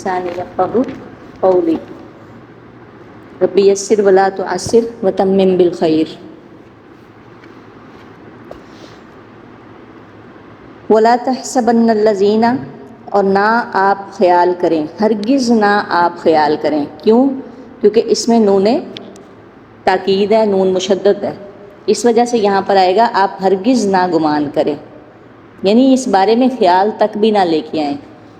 بِلِسَانٍ يَفْقَهُوا قَوْلِي رَبِّ يَسِّرْ وَلَا تُعَسِّرْ وَتَمِّمْ بِالْخَيْرِ وَلَا تَحْسَبَنَّ الَّذِينَ، اور نہ آپ خیال کریں، ہرگز نہ آپ خیال کریں، کیوں؟ کیونکہ اس میں نون تاکید ہے، نون مشدد ہے، اس وجہ سے یہاں پر آئے گا آپ ہرگز نہ گمان کریں، یعنی اس بارے میں خیال تک بھی نہ لے کے آئیں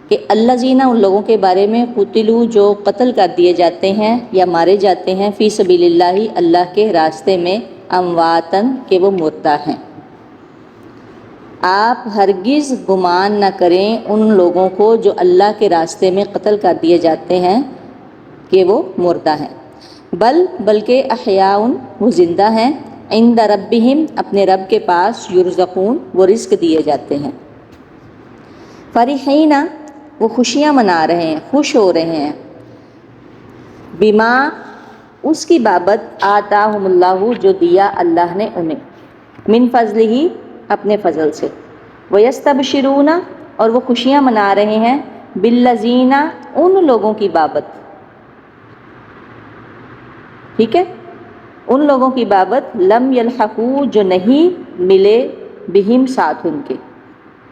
کہ الذین، ان لوگوں کے بارے میں قتلوا، جو قتل کر دیے جاتے ہیں یا مارے جاتے ہیں فی سبیل اللہ، اللہ کے راستے میں، امواتن، کہ وہ مردہ ہیں۔ آپ ہرگز گمان نہ کریں ان لوگوں کو جو اللہ کے راستے میں قتل کر دیے جاتے ہیں کہ وہ مردہ ہیں، بلکہ احیاء، وہ زندہ ہیں، عند ربہم، اپنے رب کے پاس، یرزقون، وہ رزق دیے جاتے ہیں۔ فرحین، وہ خوشیاں منا رہے ہیں، خوش ہو رہے ہیں، بما، اس کی بابت، آتاہم اللہ، جو دیا اللہ نے انہیں، من فضلہ، اپنے فضل سے، ویستبشرون، اور وہ خوشیاں منا رہے ہیں، بالذین، ان لوگوں کی بابت، ٹھیک ہے، ان لوگوں کی بابت، لم یلحقوا، جو نہیں ملے، بہم، ساتھ ان کے،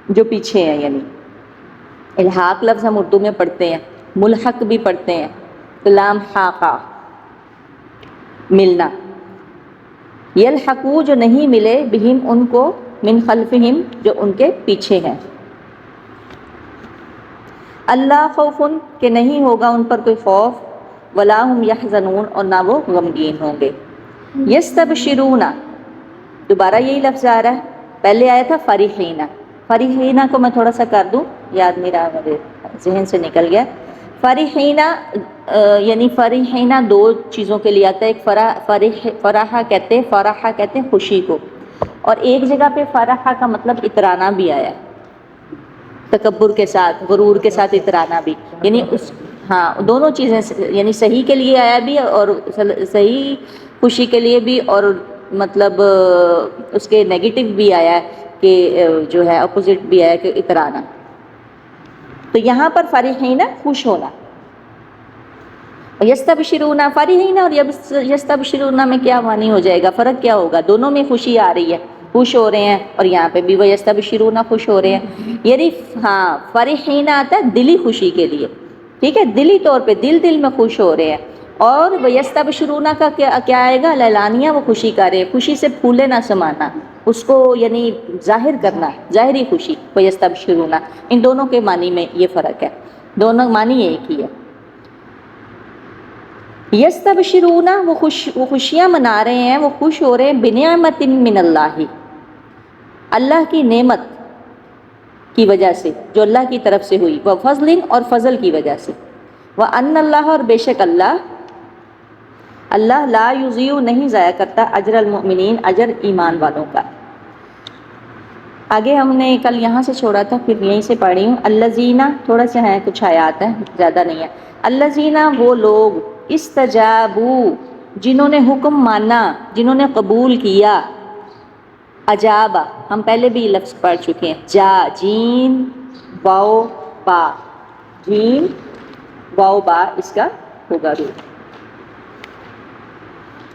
جو پیچھے ہیں، یعنی الحاق لفظ ہم اردو میں پڑھتے ہیں، ملحق بھی پڑھتے ہیں، لام حاقہ، ملنا، یلحقوا، جو نہیں ملے، بہم، ان کو، من خلفہم، جو ان کے پیچھے ہیں، اللہ خوف، کہ نہیں ہوگا ان پر کوئی خوف، ولا ہم یحزنون، اور نہ وہ غمگین ہوں گے۔ یستبشرون، دوبارہ یہی لفظ آ رہا ہے، پہلے آیا تھا فرحین، فرحین کو میں تھوڑا سا کر دوں، یاد نہیں رہا، میرے ذہن سے نکل گیا۔ فرحین، یعنی فرحین دو چیزوں کے لیے آتا ہے، ایک فرح کہتے ہیں خوشی کو، اور ایک جگہ پہ فرح کا مطلب اترانا بھی آیا ہے، تکبر کے ساتھ، غرور کے ساتھ اترانا بھی، یعنی اس، ہاں دونوں چیزیں، یعنی صحیح کے لیے آیا بھی اور صحیح خوشی کے لیے بھی، اور مطلب اس کے نیگیٹو بھی آیا ہے کہ جو ہے اپوزٹ بھی آیا کہ اترانا۔ تو یہاں پر فرحین، خوش ہونا، یستبشرون، فرحین اور یستبشرون میں کیا معنی ہو جائے گا، فرق کیا ہوگا؟ دونوں میں خوشی آ رہی ہے، خوش ہو رہے ہیں، اور یہاں پہ بھی وہ یستبشرون، خوش ہو رہے ہیں، یعنی ہاں فرحین آتا ہے دلی خوشی کے لیے، ٹھیک ہے، دلی طور پہ، دل میں خوش ہو رہے ہیں، اور یستبشرون کا کیا آئے گا؟ اعلانیہ، وہ خوشی کر رہے ہیں، خوشی سے پھولے نہ سمانا، اس کو یعنی ظاہر کرنا، ظاہری خوشی، یستبشرون، ان دونوں کے معنی میں یہ فرق ہے، دونوں معنی ایک ہی ہے۔ یستبشرون، وہ خوشیاں منا رہے ہیں، وہ خوش ہو رہے ہیں، بنعمت من اللہ، اللہ کی نعمت کی وجہ سے، جو اللہ کی طرف سے ہوئی، وہ فضل، اور فضل کی وجہ سے، وَأَنَّ اللَّهَ، اور بے شک اللہ لا یضیع، نہیں ضائع کرتا، اجر المؤمنین، اجر ایمان والوں کا۔ آگے ہم نے کل یہاں سے چھوڑا تھا، پھر یہیں سے پڑھی ہوں، الذین، تھوڑا سا ہے، کچھ آیات ہیں، زیادہ نہیں ہے، الذین، وہ لوگ، استجابوا، جنہوں نے حکم مانا، جنہوں نے قبول کیا، اجابا، ہم پہلے بھی یہ لفظ پڑھ چکے ہیں، جا، جیم واو با، جیم واو با، اس کا ہوگا روح،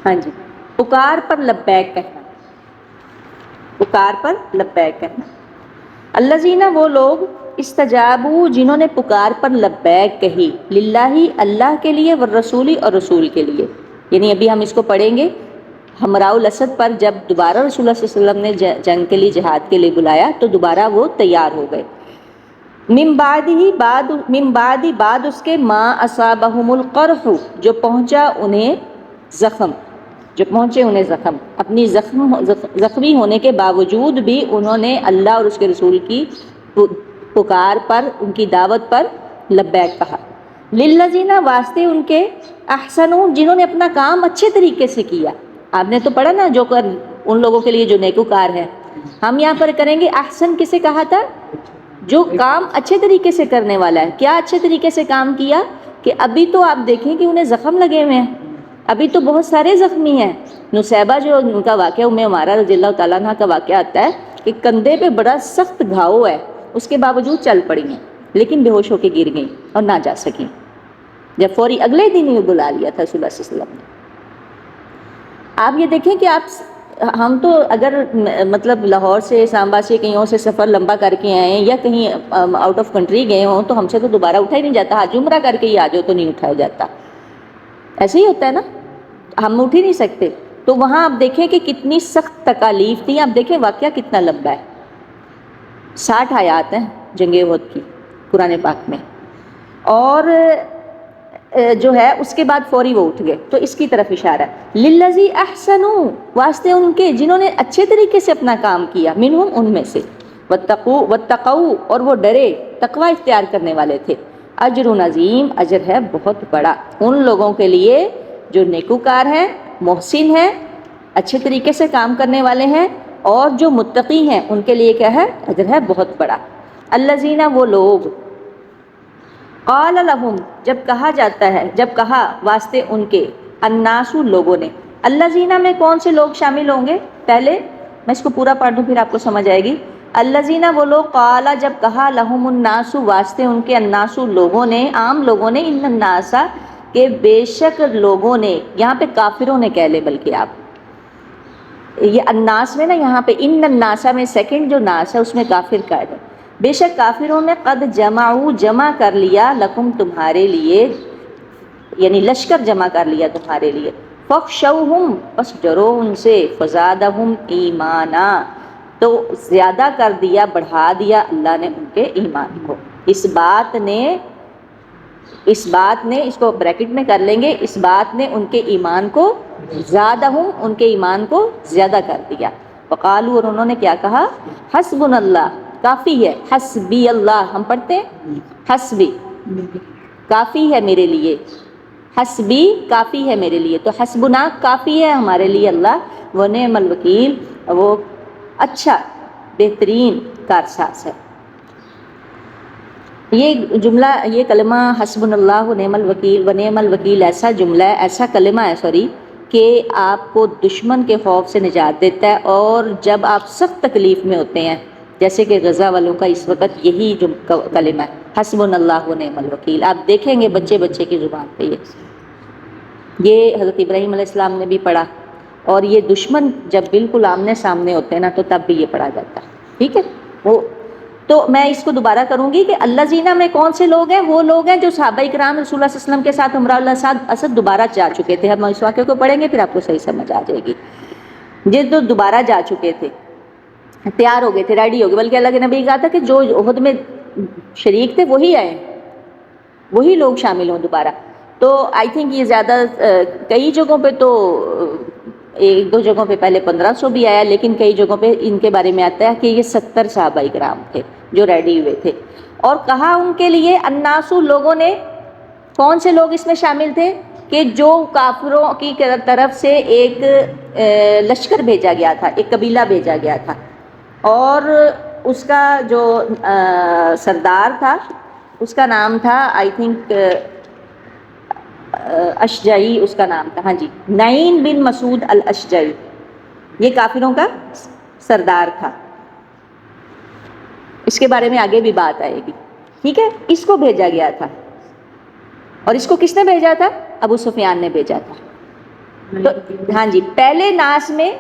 ہاں جی، پکار پر لبیک کہنا، پکار پر لبیک کہنا، الذین، وہ لوگ، استجابوا، جنہوں نے پکار پر لبیک کہی، للہ، اللہ کے لیے، والرسول، اور رسول کے لیے، یعنی ابھی ہم اس کو پڑھیں گے، حمراء الاسد پر جب دوبارہ رسول اللہ صلی اللہ علیہ وسلم نے جنگ کے لیے، جہاد کے لیے بلایا، تو دوبارہ وہ تیار ہو گئے، من بعد، بعد اس کے، ما اصابہم القرح، جو پہنچا انہیں زخم، اپنی زخمی ہونے کے باوجود بھی انہوں نے اللہ اور اس کے رسول کی پکار پر، ان کی دعوت پر لبیک کہا، للذین، واسطے ان کے، احسنوا، جنہوں نے اپنا کام اچھے طریقے سے کیا، آپ نے تو پڑھا نا، جو ان لوگوں کے لیے جو نیکوکار ہے، ہم یہاں پر کریں گے، احسن کسے کہا تھا؟ جو کام اچھے طریقے سے کرنے والا ہے، کیا اچھے طریقے سے کام کیا؟ کہ ابھی تو آپ دیکھیں کہ انہیں زخم لگے ہوئے ہیں، ابھی تو بہت سارے زخمی ہیں، نصیبہ جو ان کا واقعہ، ام عمارہ رضی اللہ تعالیٰ عنہ کا واقعہ آتا ہے کہ کندھے پہ بڑا سخت گھاؤ ہے، اس کے باوجود چل پڑی ہیں، لیکن بے ہوش ہو کے گر گئیں اور نہ جا سکیں، جب فوری اگلے دن ہی بلا لیا تھا رسول اللہ صلی اللہ علیہ وسلم نے۔ آپ یہ دیکھیں کہ ہم تو اگر مطلب لاہور سے، اسلام آباد سے، کہیں اور سے سفر لمبا کر کے آئیں یا کہیں آؤٹ آف کنٹری گئے ہوں تو ہم سے تو دوبارہ اٹھا ہی نہیں جاتا، حج عمرہ کر کے ہی آ جاؤ تو نہیں اٹھایا جاتا، ایسے ہی ہوتا ہے نا، ہم اٹھ ہی نہیں سکتے۔ تو وہاں آپ دیکھیں کہ کتنی سخت تکالیف تھیں، آپ دیکھیں واقعہ کتنا لمبا ہے، 60 آیات ہیں جنگ احد کی قرآن پاک میں، اور جو ہے اس کے بعد فوری وہ اٹھ گئے، تو اس کی طرف اشارہ ہے۔ للذی احسنوا، واسطے ان کے جنہوں نے اچھے طریقے سے اپنا کام کیا، منہم ان میں سے، واتقوا اور وہ ڈرے، تقوی اختیار کرنے والے تھے، اجر عظیم، اجر ہے بہت بڑا ان لوگوں کے لیے جو نیکوکار ہیں، محسن ہیں، اچھے طریقے سے کام کرنے والے ہیں، اور جو متقی ہیں ان کے لیے کیا ہے، اجر ہے بہت بڑا۔ الذین، وہ لوگ، قال لہم، جب کہا جاتا ہے، جب کہا واسطے ان کے، الناس، لوگوں نے، الذین میں کون سے لوگ شامل ہوں گے؟ پہلے میں اس کو پورا پڑھ دوں پھر آپ کو سمجھ آئے گی۔ الذین، وہ لوگ، قال، جب کہا، لہم الناس، واسطے ان کے، الناس، لوگوں نے، عام لوگوں نے، ان الناس، کہ بے شک لوگوں نے، یہاں پہ کافروں نے کہہ لے بلکہ آپ، یہ الناس میں نا، یہاں پہ ان الناس میں سیکنڈ جو ناس ہے اس میں کافر کا ہے، بے شک کافروں نے، قد جمعوا، جمع کر لیا، لکم، تمہارے لیے، یعنی لشکر جمع کر لیا تمہارے لیے، فخشوہم، بس ڈرو ان سے، فزادہم ایمانا، تو زیادہ کر دیا، بڑھا دیا اللہ نے ان کے ایمان کو۔ اس بات نے، اس کو بریکٹ میں کر لیں گے، اس بات نے ان کے ایمان کو، زادہم، ان کے ایمان کو زیادہ کر دیا۔ وقالو، اور انہوں نے کیا کہا، حسبنا اللہ، کافی ہے، حسبی اللہ، ہم پڑھتے ہیں حسبی، کافی ہے میرے لیے، حسبی، کافی ہے میرے لیے، تو حسبنا، کافی ہے ہمارے لیے اللہ، ونعم الوکیل، وہ اچھا بہترین کارساز ہے۔ یہ جملہ، یہ کلمہ حسبنا اللہ ونعم الوکیل، ونعم الوکیل ایسا جملہ ہے، ایسا کلمہ ہے کہ آپ کو دشمن کے خوف سے نجات دیتا ہے، اور جب آپ سخت تکلیف میں ہوتے ہیں، جیسے کہ غزہ والوں کا اس وقت یہی کلمہ ہے، حسبنا اللہ ونعم الوکیل، آپ دیکھیں گے بچے بچے کی زبان پہ یہ حضرت ابراہیم علیہ السلام نے بھی پڑھا، اور یہ دشمن جب بالکل آمنے سامنے ہوتے ہیں نا تو تب بھی یہ پڑھا جاتا ہے، ٹھیک ہے۔ وہ تو میں اس کو دوبارہ کروں گی کہ اللہ زینہ میں کون سے لوگ ہیں؟ وہ لوگ ہیں جو صحابہ کرام رسول اللہ صلی اللہ علیہ وسلم کے ساتھ عمرہ اسد دوبارہ جا چکے تھے۔ ہم اس واقعے کو پڑھیں گے پھر آپ کو صحیح سمجھ آ جائے گی۔ یہ جو دوبارہ جا چکے تھے، تیار ہو گئے تھے، ریڈی ہو گئے، بلکہ اللہ کے نبی کہا تھا کہ جو احد میں شریک تھے وہی آئے، وہی لوگ شامل ہوں دوبارہ۔ تو آئی تھنک یہ زیادہ کئی جگہوں پہ تو ایک دو جگہوں پہ پہلے 1500 بھی آیا، لیکن کئی جگہوں پہ ان کے بارے میں آتا ہے کہ یہ 70 صحابہ کرام تھے جو ریڈی ہوئے تھے۔ اور کہا ان کے لیے، الناس، لوگوں نے، کون سے لوگ اس میں شامل تھے؟ کہ جو کافروں کی طرف سے ایک لشکر بھیجا گیا تھا، ایک قبیلہ بھیجا گیا تھا، اور اس کا جو سردار تھا اس کا نام تھا آئی تھنک اشجعی، اس کا نام تھا، ہاں جی، نعیم بن مسعود الاشجعی، یہ کافروں کا سردار تھا۔ اس کے بارے میں آگے بھی بات آئے گی، ٹھیک ہے۔ اس کو بھیجا گیا تھا، اور اس کو کس نے بھیجا تھا؟ ابو سفیان نے بھیجا تھا۔ تو ہاں جی، پہلے ناس میں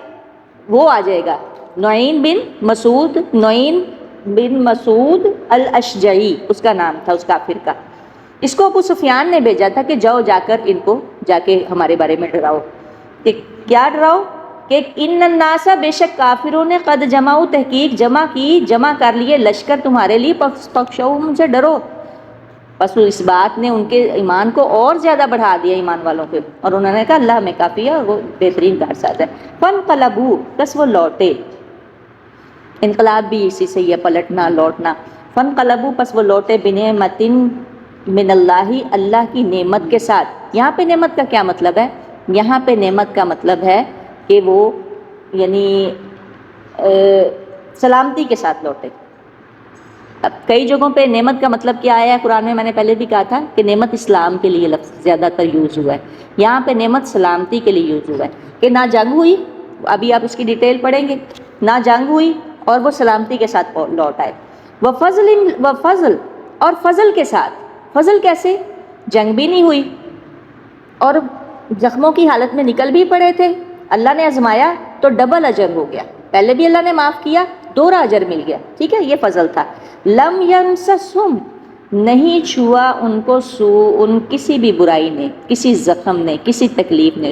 وہ آ جائے گا، نعیم بن مسعود الاشجعی اس کا نام تھا، اس کافر کا۔ اس کو ابو سفیان نے بھیجا تھا کہ جاؤ، جا کر ان کو جا کے ہمارے بارے میں ڈراؤ، کہ کیا ڈراؤ؟ کہ ان الناس، بے شک کافروں نے، قد جمعوا، تحقیق جمع کر لیے، لشکر تمہارے لیے، فخشوہم، ان سے ڈرو۔ بس اس بات نے ان کے ایمان کو اور زیادہ بڑھا دیا، ایمان والوں کے، اور انہوں نے کہا اللہ ہمیں کافی ہے، اور وہ بہترین کارساز ہے۔ فانقلبوا، بس وہ لوٹے، انقلاب بھی اسی سے ہے، پلٹنا، لوٹنا۔ فانقلبوا، پس وہ لوٹے، بنعمت من اللہ، اللہ کی نعمت کے ساتھ۔ یہاں پہ نعمت کا کیا مطلب ہے؟ یہاں پہ نعمت کا مطلب ہے کہ وہ یعنی سلامتی کے ساتھ لوٹے۔ اب کئی جگہوں پہ نعمت کا مطلب کیا آیا ہے قرآن میں نے پہلے بھی کہا تھا کہ نعمت اسلام کے لیے لفظ زیادہ تر یوز ہوا ہے، یہاں پہ نعمت سلامتی کے لیے یوز ہوا ہے، کہ نہ جنگ ہوئی، ابھی آپ اس کی ڈیٹیل پڑھیں گے، نہ جنگ ہوئی اور وہ سلامتی کے ساتھ لوٹ آئے۔ وفضل، اور فضل کے ساتھ. فضل کیسے؟ جنگ بھی نہیں ہوئی اور زخموں کی حالت میں نکل بھی پڑے تھے, اللہ نے آزمایا تو ڈبل اجر ہو گیا. پہلے بھی اللہ نے معاف کیا, دوہرا اجر مل گیا. ٹھیک ہے, یہ فضل تھا. لم یمسسہم, نہیں چھوا ان کو ان کسی بھی برائی نے, کسی زخم نے, کسی تکلیف نے.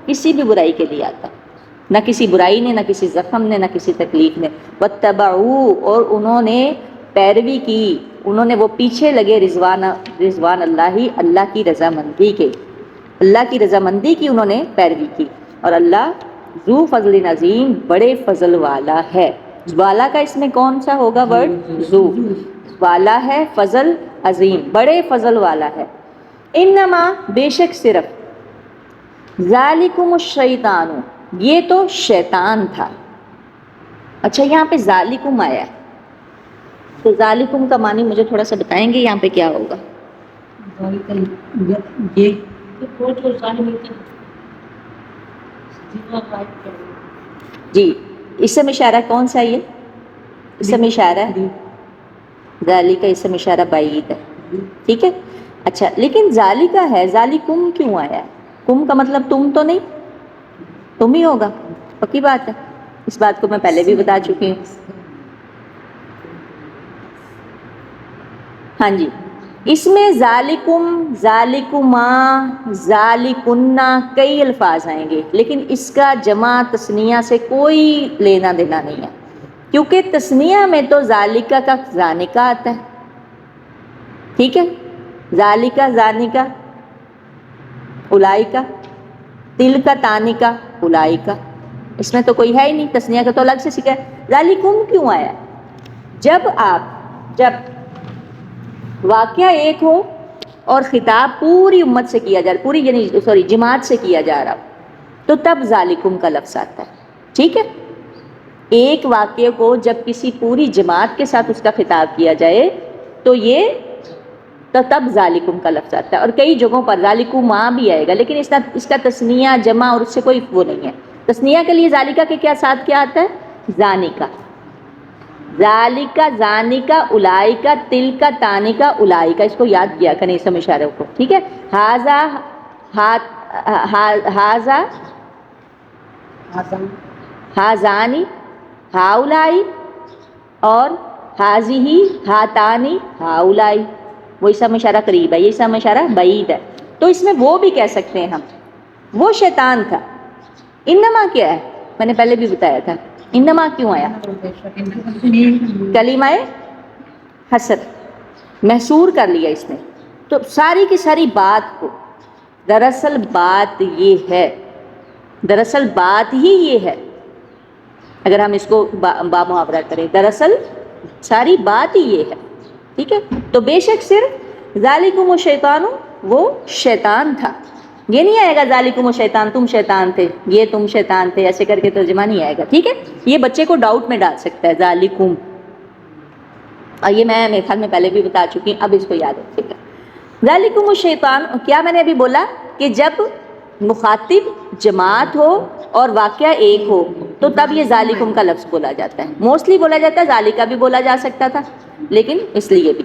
کسی بھی برائی کے لیے آتا, نہ کسی برائی نے, نہ کسی زخم نے, نہ کسی تکلیف نے. واتبعوا, اور انہوں نے پیروی کی, انہوں نے وہ پیچھے لگے رضوان اللہ, اللہ کی رضامندی کے, اللہ کی رضامندی کی انہوں نے پیروی کی. اور اللہ ذو فضل عظیم, بڑے فضل والا ہے. والا کا اس میں کون سا ہوگا ورڈ؟ ذو. والا ہے, فضل عظیم, بڑے فضل والا ہے. انما, بے شک صرف, ذالکم الشیطان, یہ تو شیطان تھا. اچھا یہاں پہ ذالکم آیا ہے, تو ذالکم کا معنی مجھے تھوڑا سا بتائیں گے یہاں پہ کیا ہوگا؟ جی, اسم اشارہ کون سا ہے؟ اسم اشارہ ذالک, اسم اشارہ بعید ہے. ٹھیک ہے, اچھا لیکن ذالکہ ہے, ذالکم کیوں آیا ہے؟ کم کا مطلب تم تو نہیں, تم ہی ہوگا, پکی بات ہے. اس بات کو میں پہلے بھی بتا چکی ہوں. ہاں جی, اس میں ذالکم, ذالکما, ذالکنا کئی الفاظ آئیں گے, لیکن اس کا جمع تثنیہ سے کوئی لینا دینا نہیں ہے, کیونکہ تثنیہ میں تو ذالکہ کا ذانکہ آتا ہے. ٹھیک ہے, ذالکہ ذانکہ, اولائکہ, تلکہ تانکہ, اولائکہ, اس میں تو کوئی ہے ہی نہیں, تثنیہ کا تو الگ سے سیکھا ہے. ذالکم کیوں آیا؟ جب واقعہ ایک ہو اور خطاب پوری امت سے کیا جا رہا, پوری یعنی جماعت سے کیا جا رہا, تو تب ذالکم کا لفظ آتا ہے. ٹھیک ہے, ایک واقعے کو جب کسی پوری جماعت کے ساتھ اس کا خطاب کیا جائے تو یہ تب ذالکم کا لفظ آتا ہے. اور کئی جگہوں پر ذالکما بھی آئے گا, لیکن اس کا تثنیہ جمع اور اس سے کوئی وہ نہیں ہے. تثنیہ کے لیے ذالکہ کے کیا ساتھ کیا آتا ہے؟ ذانکہ. ذالکہ, ذانکہ, اولائکہ, تلکہ, تانکہ, اولائکہ, اس کو یاد کیا کریں اسم اشاروں کو. ٹھیک ہے, ہاذا, ہاذا, ہاذانی, ہاؤلائی, اور ہاذیہی, ہاتانی, ہاؤلائی. وہ اسم اشارہ قریب ہے, یہ اسم اشارہ بعید ہے. تو اس میں وہ بھی کہہ سکتے ہیں ہم, وہ شیطان تھا. انما کیا ہے؟ میں نے پہلے بھی بتایا تھا, انما کیوں آیا؟ کلمہ حصر, محصور کر لیا اس نے, تو ساری کی ساری بات کو, دراصل بات یہ ہے, دراصل بات ہی یہ ہے, اگر ہم اس کو با محاورہ کریں, دراصل ساری بات ہی یہ ہے. ٹھیک ہے, تو بے شک صرف ذالکم الشیطان, وہ شیطان تھا. یہ نہیں آئے گا ذالکم الشیطان, تم شیطان تھے, یہ تم شیطان تھے, ایسے کر کے ترجمہ نہیں آئے گا. ٹھیک ہے, یہ بچے کو ڈاؤٹ میں ڈال سکتا ہے ذالکم, اور یہ میں میرے خیال میں پہلے بھی بتا چکی ہوں, اب اس کو یاد رکھیے گا. ذالکم الشیطان, کیا میں نے ابھی بولا کہ جب مخاطب جماعت ہو اور واقعہ ایک ہو تو تب یہ ذالکم کا لفظ بولا جاتا ہے. موسٹلی بولا جاتا ہے, ذالکہ بھی بولا جا سکتا تھا, لیکن اس لیے بھی.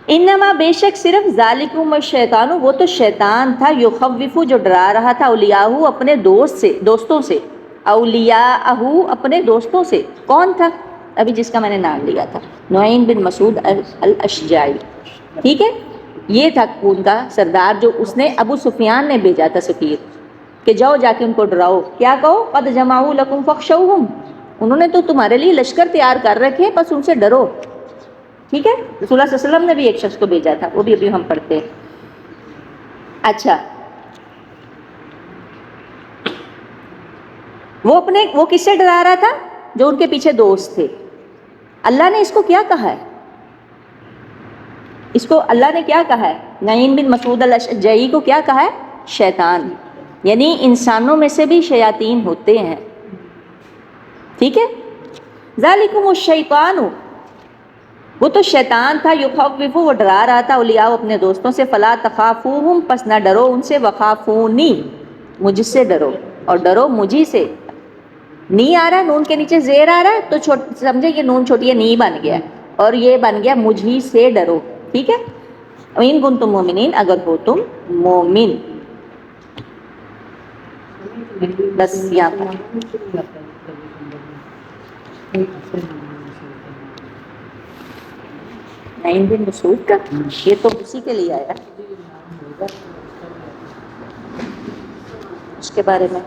انما, بے شک صرف, ذالکم الشیطان, وہ تو شیطان تھا, یخوف, جو ڈرا رہا تھا, اولیاءہ, اپنے دوستوں سے, اولیاءہ, اپنے دوستوں سے. کون تھا؟ ابھی جس کا میں نے نام لیا تھا, نعیم بن مسعود الاشجعی. ٹھیک ہے, یہ تھا ان کا سردار, جو اس نے ابو سفیان نے بھیجا تھا سفیر, کہ جاؤ جا کے ان کو ڈراؤ. کیا کہو؟ قد جمعوا لکم فاخشوہم, انہوں نے تو تمہارے لیے لشکر تیار کر رکھے, بس ان سے ڈرو. ٹھیک ہے, رسول اللہ صلی اللہ علیہ وسلم نے بھی ایک شخص کو بھیجا تھا, وہ بھی ابھی ہم پڑھتے ہیں. اچھا, وہ کس سے ڈرا رہا تھا؟ جو ان کے پیچھے دوست تھے. اللہ نے اس کو کیا کہا ہے؟ اس کو اللہ نے کیا کہا ہے؟ نعیم بن مسعود الاشجعی کو کیا کہا ہے؟ شیطان. یعنی انسانوں میں سے بھی شیاطین ہوتے ہیں. ٹھیک ہے, ذالکم الشیطان, وہ تو شیطان تھا, یخوف, وہ ڈرا رہا تھا, اولیاء, اپنے دوستوں سے, فلا تخافوہم, پس نہ ڈرو ان سے, وخافونی, مجھ سے ڈرو, اور ڈرو مجھی سے. نی آ رہا ہے, نون کے نیچے زیر آ رہا ہے, تو سمجھے یہ نون چھوٹی ہے, نی بن گیا. اور یہ بن گیا مجھ ہی سے ڈرو، ٹھیک ہے. ان کنتم مومنین، اگر ہو تم مومن. بس یہاں پر نائن دن مسعود کا یہ تو اسی کے لیے آیا اس کے بارے میں.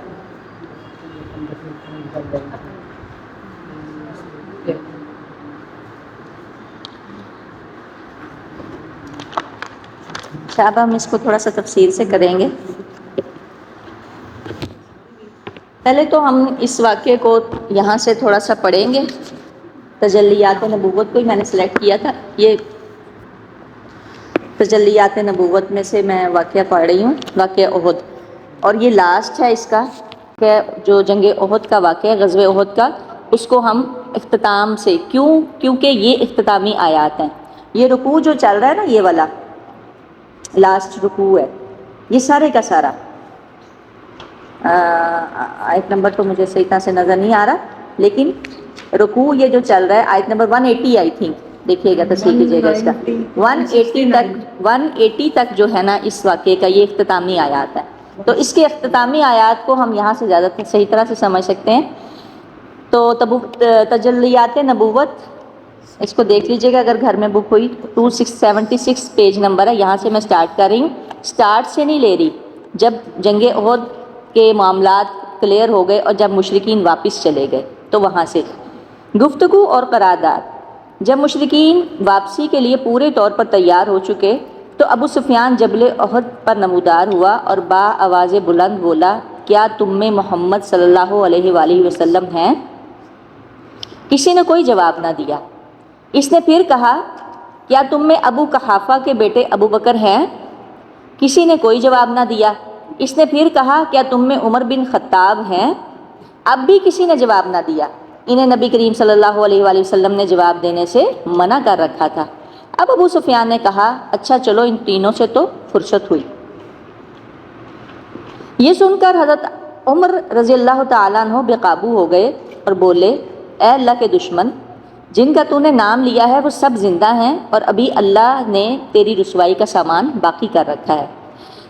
اچھا اب ہم اس کو تھوڑا سا تفصیل سے کریں گے. پہلے تو ہم اس واقعے کو یہاں سے تھوڑا سا پڑھیں گے. تجلیات نبوت کو ہی میں نے سلیکٹ کیا تھا. یہ تجلیات نبوت میں سے میں واقعہ پڑھ رہی ہوں، واقعہ احد، اور یہ لاسٹ ہے اس کا کہ جو جنگ احد کا واقعہ، غزوہ احد کا، اس کو ہم اختتام سے کیونکہ یہ اختتامی آیات ہیں. یہ رکوع جو چل رہا ہے نا، یہ والا لاسٹ رکوع ہے، یہ سارے کا سارا آیت نمبر تو مجھے صحیح طرح سے نظر نہیں آ رہا، لیکن رکوع یہ جو چل رہا ہے آیت نمبر 180 آئی تھنک، دیکھیے گا تصحیح کیجیے گا اس کا. 180 تک جو ہے نا اس واقعے کا یہ اختتامی آیات ہے. تو اس کے اختتامی آیات کو ہم یہاں سے زیادہ صحیح طرح سے سمجھ سکتے ہیں. تو تجلیات نبوت اس کو دیکھ لیجیے گا اگر گھر میں بک ہوئی. 2676 پیج نمبر ہے. یہاں سے میں سٹارٹ کر رہی ہوں، سٹارٹ سے نہیں لے رہی. جب جنگ احد کے معاملات کلیئر ہو گئے اور جب مشرکین واپس چلے گئے تو وہاں سے گفتگو اور قرارداد. جب مشرکین واپسی کے لیے پورے طور پر تیار ہو چکے تو ابو سفیان جبل احد پر نمودار ہوا اور با آواز بلند بولا، کیا تم میں محمد صلی اللہ علیہ وآلہ وسلم ہیں؟ کسی نے کوئی جواب نہ دیا. اس نے پھر کہا، کیا تم میں ابو قحافہ کے بیٹے ابو بکر ہیں؟ کسی نے کوئی جواب نہ دیا. اس نے پھر کہا، کیا تم میں عمر بن خطاب ہیں؟ اب بھی کسی نے جواب نہ دیا. انہیں نبی کریم صلی اللہ علیہ وآلہ وسلم نے جواب دینے سے منع کر رکھا تھا. اب ابو سفیان نے کہا، اچھا چلو ان تینوں سے تو فرصت ہوئی. یہ سن کر حضرت عمر رضی اللہ تعالیٰ عنہ بے قابو ہو گئے اور بولے، اے اللہ کے دشمن، جن کا تو نے نام لیا ہے وہ سب زندہ ہیں اور ابھی اللہ نے تیری رسوائی کا سامان باقی کر رکھا ہے.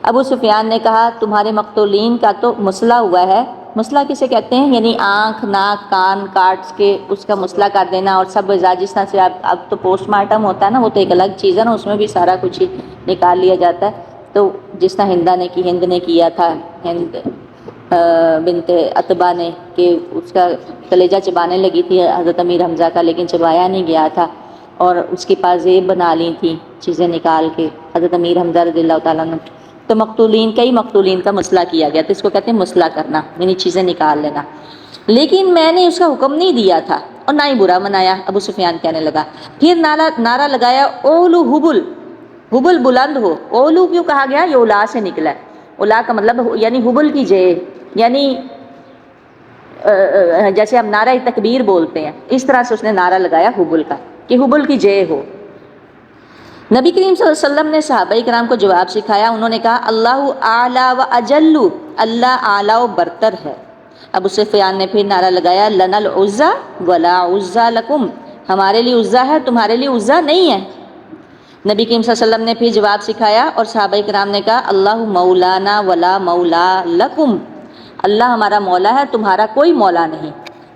ابو سفیان نے کہا، تمہارے مقتولین کا تو مسئلہ ہوا ہے. مسئلہ کسے کہتے ہیں؟ یعنی آنکھ، ناک، کان کاٹ کے اس کا مسئلہ کر دینا اور سب جس طرح سے اب تو پوسٹ مارٹم ہوتا ہے نا، وہ تو ایک الگ چیز ہے نا، اس میں بھی سارا کچھ ہی نکال لیا جاتا ہے. تو جس طرح ہند نے کیا تھا، ہند بنت عتبہ نے، کہ اس کا کلیجہ چبانے لگی تھی حضرت امیر حمزہ کا لیکن چبایا نہیں گیا تھا، اور اس کے پاس زیب بنا لی تھی چیزیں نکال کے حضرت امیر حمزہ رضی اللہ تعالیٰ عنہ. تو کئی مقتولین کا مسئلہ کیا گیا. تو اس کو کہتے ہیں مسئلہ کرنا، یعنی چیزیں نکال لینا. لیکن میں نے اس کا حکم نہیں دیا تھا اور نہ ہی برا منایا. ابو سفیان کہنے لگا. پھر نعرہ لگایا، اولو حبل، حبل بلند ہو. اولو کیوں کہا گیا؟ یہ اولا سے نکلا ہے. اولا کا مطلب یعنی حبل کی جے، یعنی جیسے ہم نعرہ تکبیر بولتے ہیں، اس طرح سے اس نے نعرہ لگایا حبل کا، کہ حبل کی جے ہو. نبی کریم صلی اللہ علیہ وسلم نے صحابہ کرام کو جواب سکھایا. انہوں نے کہا، اللہ اعلیٰ و اجل، اللہ اعلیٰ و برتر ہے. ابو سفیان نے پھر نعرہ لگایا، لنا العزا ولا عزا لکم، ہمارے لیے عزا ہے، تمہارے لیے عزا نہیں ہے. نبی کریم صلی اللہ علیہ وسلم نے پھر جواب سکھایا اور صحابہ کرام نے کہا، اللہ مولانا ولا مولا لکم، اللہ ہمارا مولا ہے، تمہارا کوئی مولا نہیں.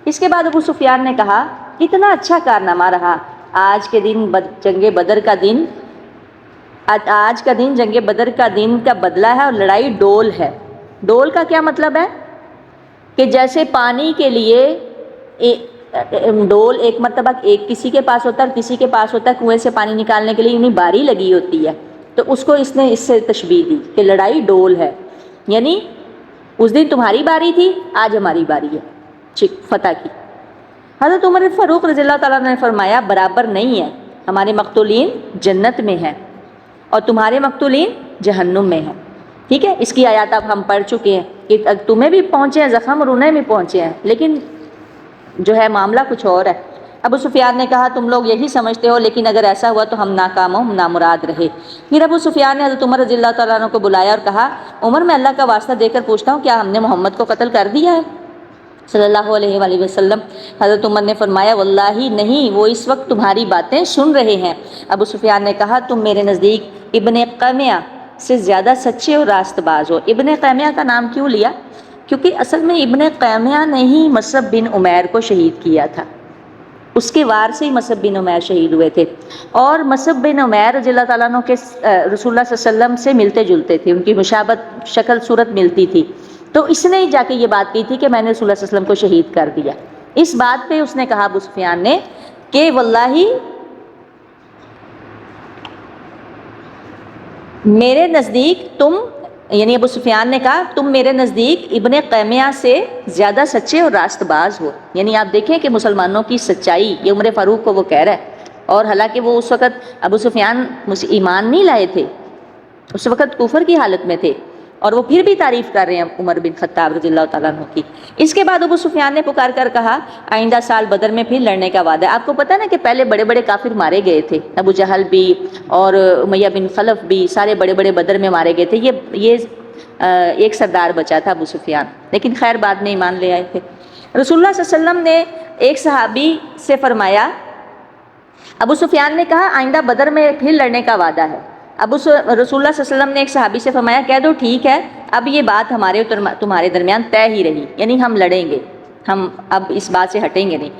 اس کے بعد ابو سفیان نے کہا، کتنا اچھا کارنامہ رہا آج کے دن، جنگ بدر کا دن، آج کا دن جنگ بدر کا دن کا بدلہ ہے اور لڑائی ڈول ہے. ڈول کا کیا مطلب ہے؟ کہ جیسے پانی کے لیے ڈول ایک مرتبہ ایک کسی کے پاس ہوتا ہے اور کسی کے پاس ہوتا ہے کنویں سے پانی نکالنے کے لیے، یعنی باری لگی ہوتی ہے. تو اس کو اس نے اس سے تشبیہ دی کہ لڑائی ڈول ہے، یعنی اس دن تمہاری باری تھی، آج ہماری باری ہے فتح کی. حضرت عمر فاروق رضی اللہ تعالیٰ نے فرمایا، برابر نہیں ہے، ہمارے مقتولین جنت میں ہیں اور تمہارے مقتولین جہنم میں ہیں. ٹھیک ہے، اس کی آیات اب ہم پڑھ چکے ہیں کہ تمہیں بھی پہنچے ہیں زخم اور انہیں بھی پہنچے ہیں، لیکن جو ہے معاملہ کچھ اور ہے. ابو سفیان نے کہا، تم لوگ یہی سمجھتے ہو، لیکن اگر ایسا ہوا تو ہم ناکام ہوں، نامراد رہے. پھر ابو سفیان نے حضرت عمر رضی اللہ تعالیٰ عنہ کو بلایا اور کہا، عمر میں اللہ کا واسطہ دے کر پوچھتا ہوں، کیا ہم نے محمد کو قتل کر دیا ہے؟ صلی اللہ علیہ وآلہ وسلم. حضرت عمر نے فرمایا واللہ نہیں، وہ اس وقت تمہاری باتیں سن رہے ہیں. ابو سفیان نے کہا تم میرے نزدیک ابن قیمیہ سے زیادہ سچے اور راست باز ہو. ابن قیمیہ کا نام کیوں لیا؟ کیونکہ اصل میں ابن قیمیہ نے ہی مصعب بن عمیر کو شہید کیا تھا، اس کے وار سے ہی مصعب بن عمیر شہید ہوئے تھے. اور مصعب بن عمیر رضی اللہ تعالیٰ عنہ کے رسول اللہ صلی اللہ علیہ وسلم سے ملتے جلتے تھے، ان کی مشابہت شکل صورت ملتی تھی. تو اس نے جا کے یہ بات کی تھی کہ میں نے رسول اللہ صلی اللہ علیہ وسلم کو شہید کر دیا. اس بات پہ اس نے کہا ابو سفیان نے کہ واللہ میرے نزدیک تم، یعنی ابو سفیان نے کہا تم میرے نزدیک ابن قیمیہ سے زیادہ سچے اور راست باز ہو. یعنی آپ دیکھیں کہ مسلمانوں کی سچائی، یہ عمر فاروق کو وہ کہہ رہا ہے. اور حالانکہ وہ اس وقت ابو سفیان ایمان نہیں لائے تھے، اس وقت کفر کی حالت میں تھے، اور وہ پھر بھی تعریف کر رہے ہیں عمر بن خطاب رضی اللہ تعالیٰ عنہ کی. اس کے بعد ابو سفیان نے پکار کر کہا آئندہ سال بدر میں پھر لڑنے کا وعدہ ہے. آپ کو پتہ نا کہ پہلے بڑے بڑے کافر مارے گئے تھے، ابو جہل بھی اور امیہ بن خلف بھی، سارے بڑے بڑے بدر میں مارے گئے تھے. یہ ایک سردار بچا تھا ابو سفیان، لیکن خیر بعد میں ایمان لے آئے تھے. رسول اللہ صلی اللہ علیہ وسلم نے ایک صحابی سے فرمایا، ابو سفیان نے کہا آئندہ بدر میں پھر لڑنے کا وعدہ ہے. رسول اللہ صلی اللہ علیہ وسلم نے ایک صحابی سے فرمایا کہہ دو ٹھیک ہے، اب یہ بات ہمارے اور تمہارے درمیان طے ہی رہی، یعنی ہم لڑیں گے، ہم اب اس بات سے ہٹیں گے نہیں.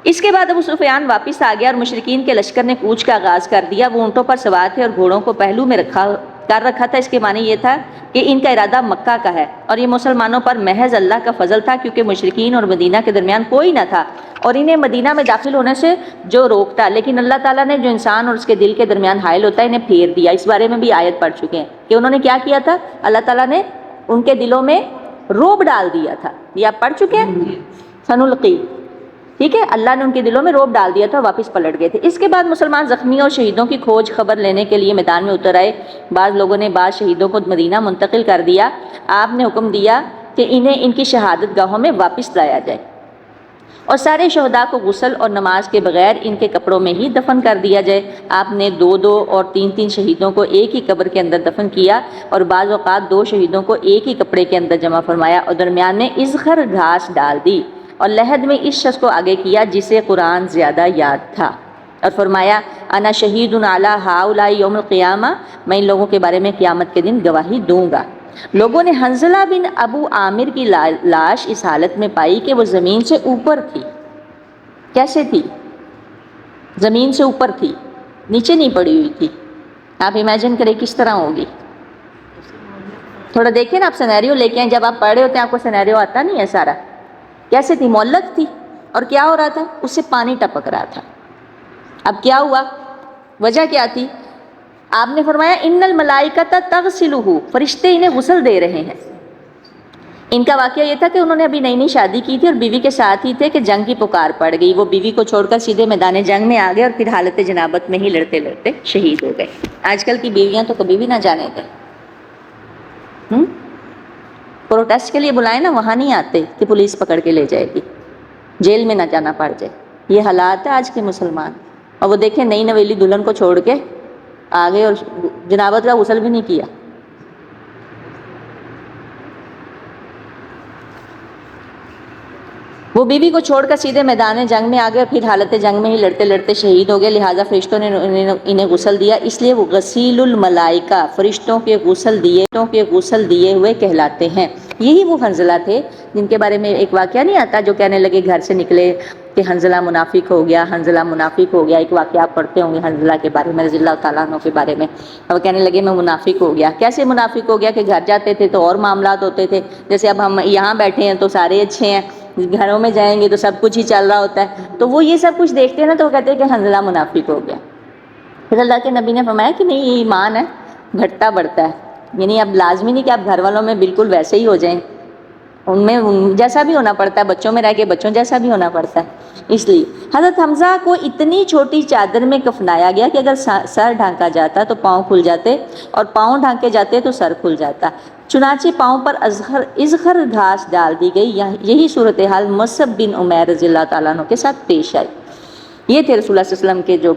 اس کے بعد ابو سفیان واپس آ گیا اور مشرکین کے لشکر نے کوچ کا آغاز کر دیا. وہ اونٹوں پر سوار تھے اور گھوڑوں کو پہلو میں کر رکھا تھا. اس کے معنی یہ تھا کہ ان کا ارادہ مکہ کا ہے، اور یہ مسلمانوں پر محض اللہ کا فضل تھا کیونکہ مشرکین اور مدینہ کے درمیان کوئی نہ تھا اور انہیں مدینہ میں داخل ہونے سے جو روکتا. لیکن اللہ تعالیٰ نے جو انسان اور اس کے دل کے درمیان حائل ہوتا ہے انہیں پھیر دیا. اس بارے میں بھی آیت پڑھ چکے ہیں کہ انہوں نے کیا کیا تھا، اللہ تعالیٰ نے ان کے دلوں میں روب ڈال دیا تھا. یہ آپ پڑھ چکے ہیں سنلقی، ٹھیک ہے، اللہ نے ان کے دلوں میں روب ڈال دیا تھا اور واپس پلٹ گئے تھے. اس کے بعد مسلمان زخمیوں اور شہیدوں کی کھوج خبر لینے کے لیے میدان میں اتر آئے. بعض لوگوں نے بعض شہیدوں کو مدینہ منتقل کر دیا. آپ نے حکم دیا کہ انہیں ان کی شہادت گاہوں میں واپس لایا جائے اور سارے شہداء کو غسل اور نماز کے بغیر ان کے کپڑوں میں ہی دفن کر دیا جائے. آپ نے 2 اور 3 شہیدوں کو ایک ہی قبر کے اندر دفن کیا اور بعض اوقات 2 شہیدوں کو ایک ہی کپڑے کے اندر جمع فرمایا اور درمیان میں ازخر گھاس ڈال دی اور لحد میں اس شخص کو آگے کیا جسے قرآن زیادہ یاد تھا اور فرمایا انا شہید علی ہؤلاء یوم القیامہ، میں ان لوگوں کے بارے میں قیامت کے دن گواہی دوں گا. لوگوں نے حنظلہ بن ابو عامر کی لاش اس حالت میں پائی کہ وہ زمین سے اوپر تھی. کیسے تھی؟ زمین سے اوپر تھی، نیچے نہیں پڑی ہوئی تھی. آپ امیجن کریں کس طرح ہوگی. تھوڑا دیکھیں نا آپ سینیریو لے کے آئیں، جب آپ پڑھ رہے ہوتے ہیں آپ کو سینیریو آتا نہیں ہے سارا. کیسے تھی؟ معلق تھی. اور کیا ہو رہا تھا؟ اس سے پانی ٹپک رہا تھا. اب کیا ہوا؟ وجہ کیا تھی؟ آپ نے فرمایا ان الملائکۃ تغسلہ، فرشتے انہیں غسل دے رہے ہیں. ان کا واقعہ یہ تھا کہ انہوں نے ابھی نئی شادی کی تھی اور بیوی کے ساتھ ہی تھے کہ جنگ کی پکار پڑ گئی. وہ بیوی کو چھوڑ کر سیدھے میدان جنگ میں آ گئے اور پھر حالت جنابت میں ہی لڑتے لڑتے شہید ہو گئے. آج کل کی بیویاں تو کبھی بھی نہ جانے دیں. پروٹیسٹ کے لیے بلائیں نا، وہاں نہیں آتے کہ پولیس پکڑ کے لے جائے گی، جیل میں نہ جانا پڑ جائے. یہ حالات ہے آج کے مسلمان. اور وہ دیکھیں نئی نویلی دلہن کو چھوڑ کے آگے اور جنابت کا غسل بھی نہیں کیا. وہ بیوی کو چھوڑ کر سیدھے میدان جنگ میں آ گئے اور پھر حالت جنگ میں ہی لڑتے لڑتے شہید ہو گئے. لہٰذا فرشتوں نے انہیں غسل دیا، اس لیے وہ غسیل الملائکہ، فرشتوں کے غسل دیے ہوئے کہلاتے ہیں. یہی وہ حنظلہ تھے جن کے بارے میں ایک واقعہ نہیں آتا جو کہنے لگے گھر سے نکلے کہ حنظلہ منافق ہو گیا، حنظلہ منافق ہو گیا. ایک واقعہ آپ پڑھتے ہوں گے حنظلہ کے بارے میں رضی اللہ تعالیٰ عنہ کے بارے میں. اور کہنے لگے میں منافق ہو گیا. کیسے منافق ہو گیا کہ گھر جاتے تھے تو اور معاملات ہوتے تھے. جیسے اب ہم یہاں بیٹھے ہیں تو سارے اچھے ہیں، گھروں میں جائیں گے تو سب کچھ ہی چل رہا ہوتا ہے. تو وہ یہ سب کچھ دیکھتے ہیں نا تو وہ کہتے ہیں کہ حنظلہ منافق ہو گیا. پھر اللہ کے نبی نے فرمایا کہ نہیں، یہ ایمان ہے، گھٹتا بڑھتا ہے. یعنی اب لازمی نہیں کہ آپ گھر والوں میں بالکل ویسے ہی ہو جائیں، ان میں جیسا بھی ہونا پڑتا ہے، بچوں میں رہ کے بچوں جیسا بھی ہونا پڑتا ہے. اس لیے حضرت حمزہ کو اتنی چھوٹی چادر میں کفنایا گیا کہ اگر سر ڈھانکا جاتا تو پاؤں کھل جاتے اور پاؤں ڈھانکے جاتے تو سر کھل جاتا. چنانچہ پاؤں پر ازخر گھاس ڈال دی گئی. یہی صورتحال مصعب بن عمیر رضی اللہ تعالیٰ عنہ کے ساتھ پیش آئی. یہ تھے رسول اللہ صلی اللہ علیہ وسلم کے جو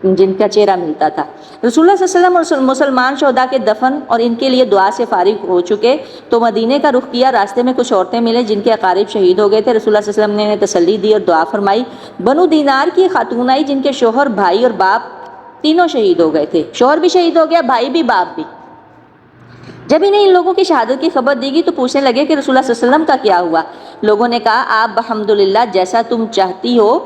جن کا چہرہ ملتا تھا۔ رسول اللہ صلی اللہ علیہ وسلم مسلمان شہداء کے دفن اور ان کے لیے دعا سے فارغ ہو چکے تو مدینے کا رخ کیا۔ راستے میں کچھ عورتیں ملے جن کے اقارب شہید ہو گئے تھے۔ رسول اللہ صلی اللہ علیہ وسلم نے انہیں تسلی دی اور دعا فرمائی۔ بنو دینار کی خاتون آئی جن کے شوہر، بھائی اور باپ تینوں شہید ہو گئے تھے، شوہر بھی شہید ہو گیا، بھائی بھی، باپ بھی۔ جب انہیں ان لوگوں کی شہادت کی خبر دی گئی تو پوچھنے لگے کہ رسول اللہ صلی اللہ علیہ وسلم کا کیا ہوا؟ لوگوں نے کہا آپ بحمدللہ جیسا تم چاہتی ہو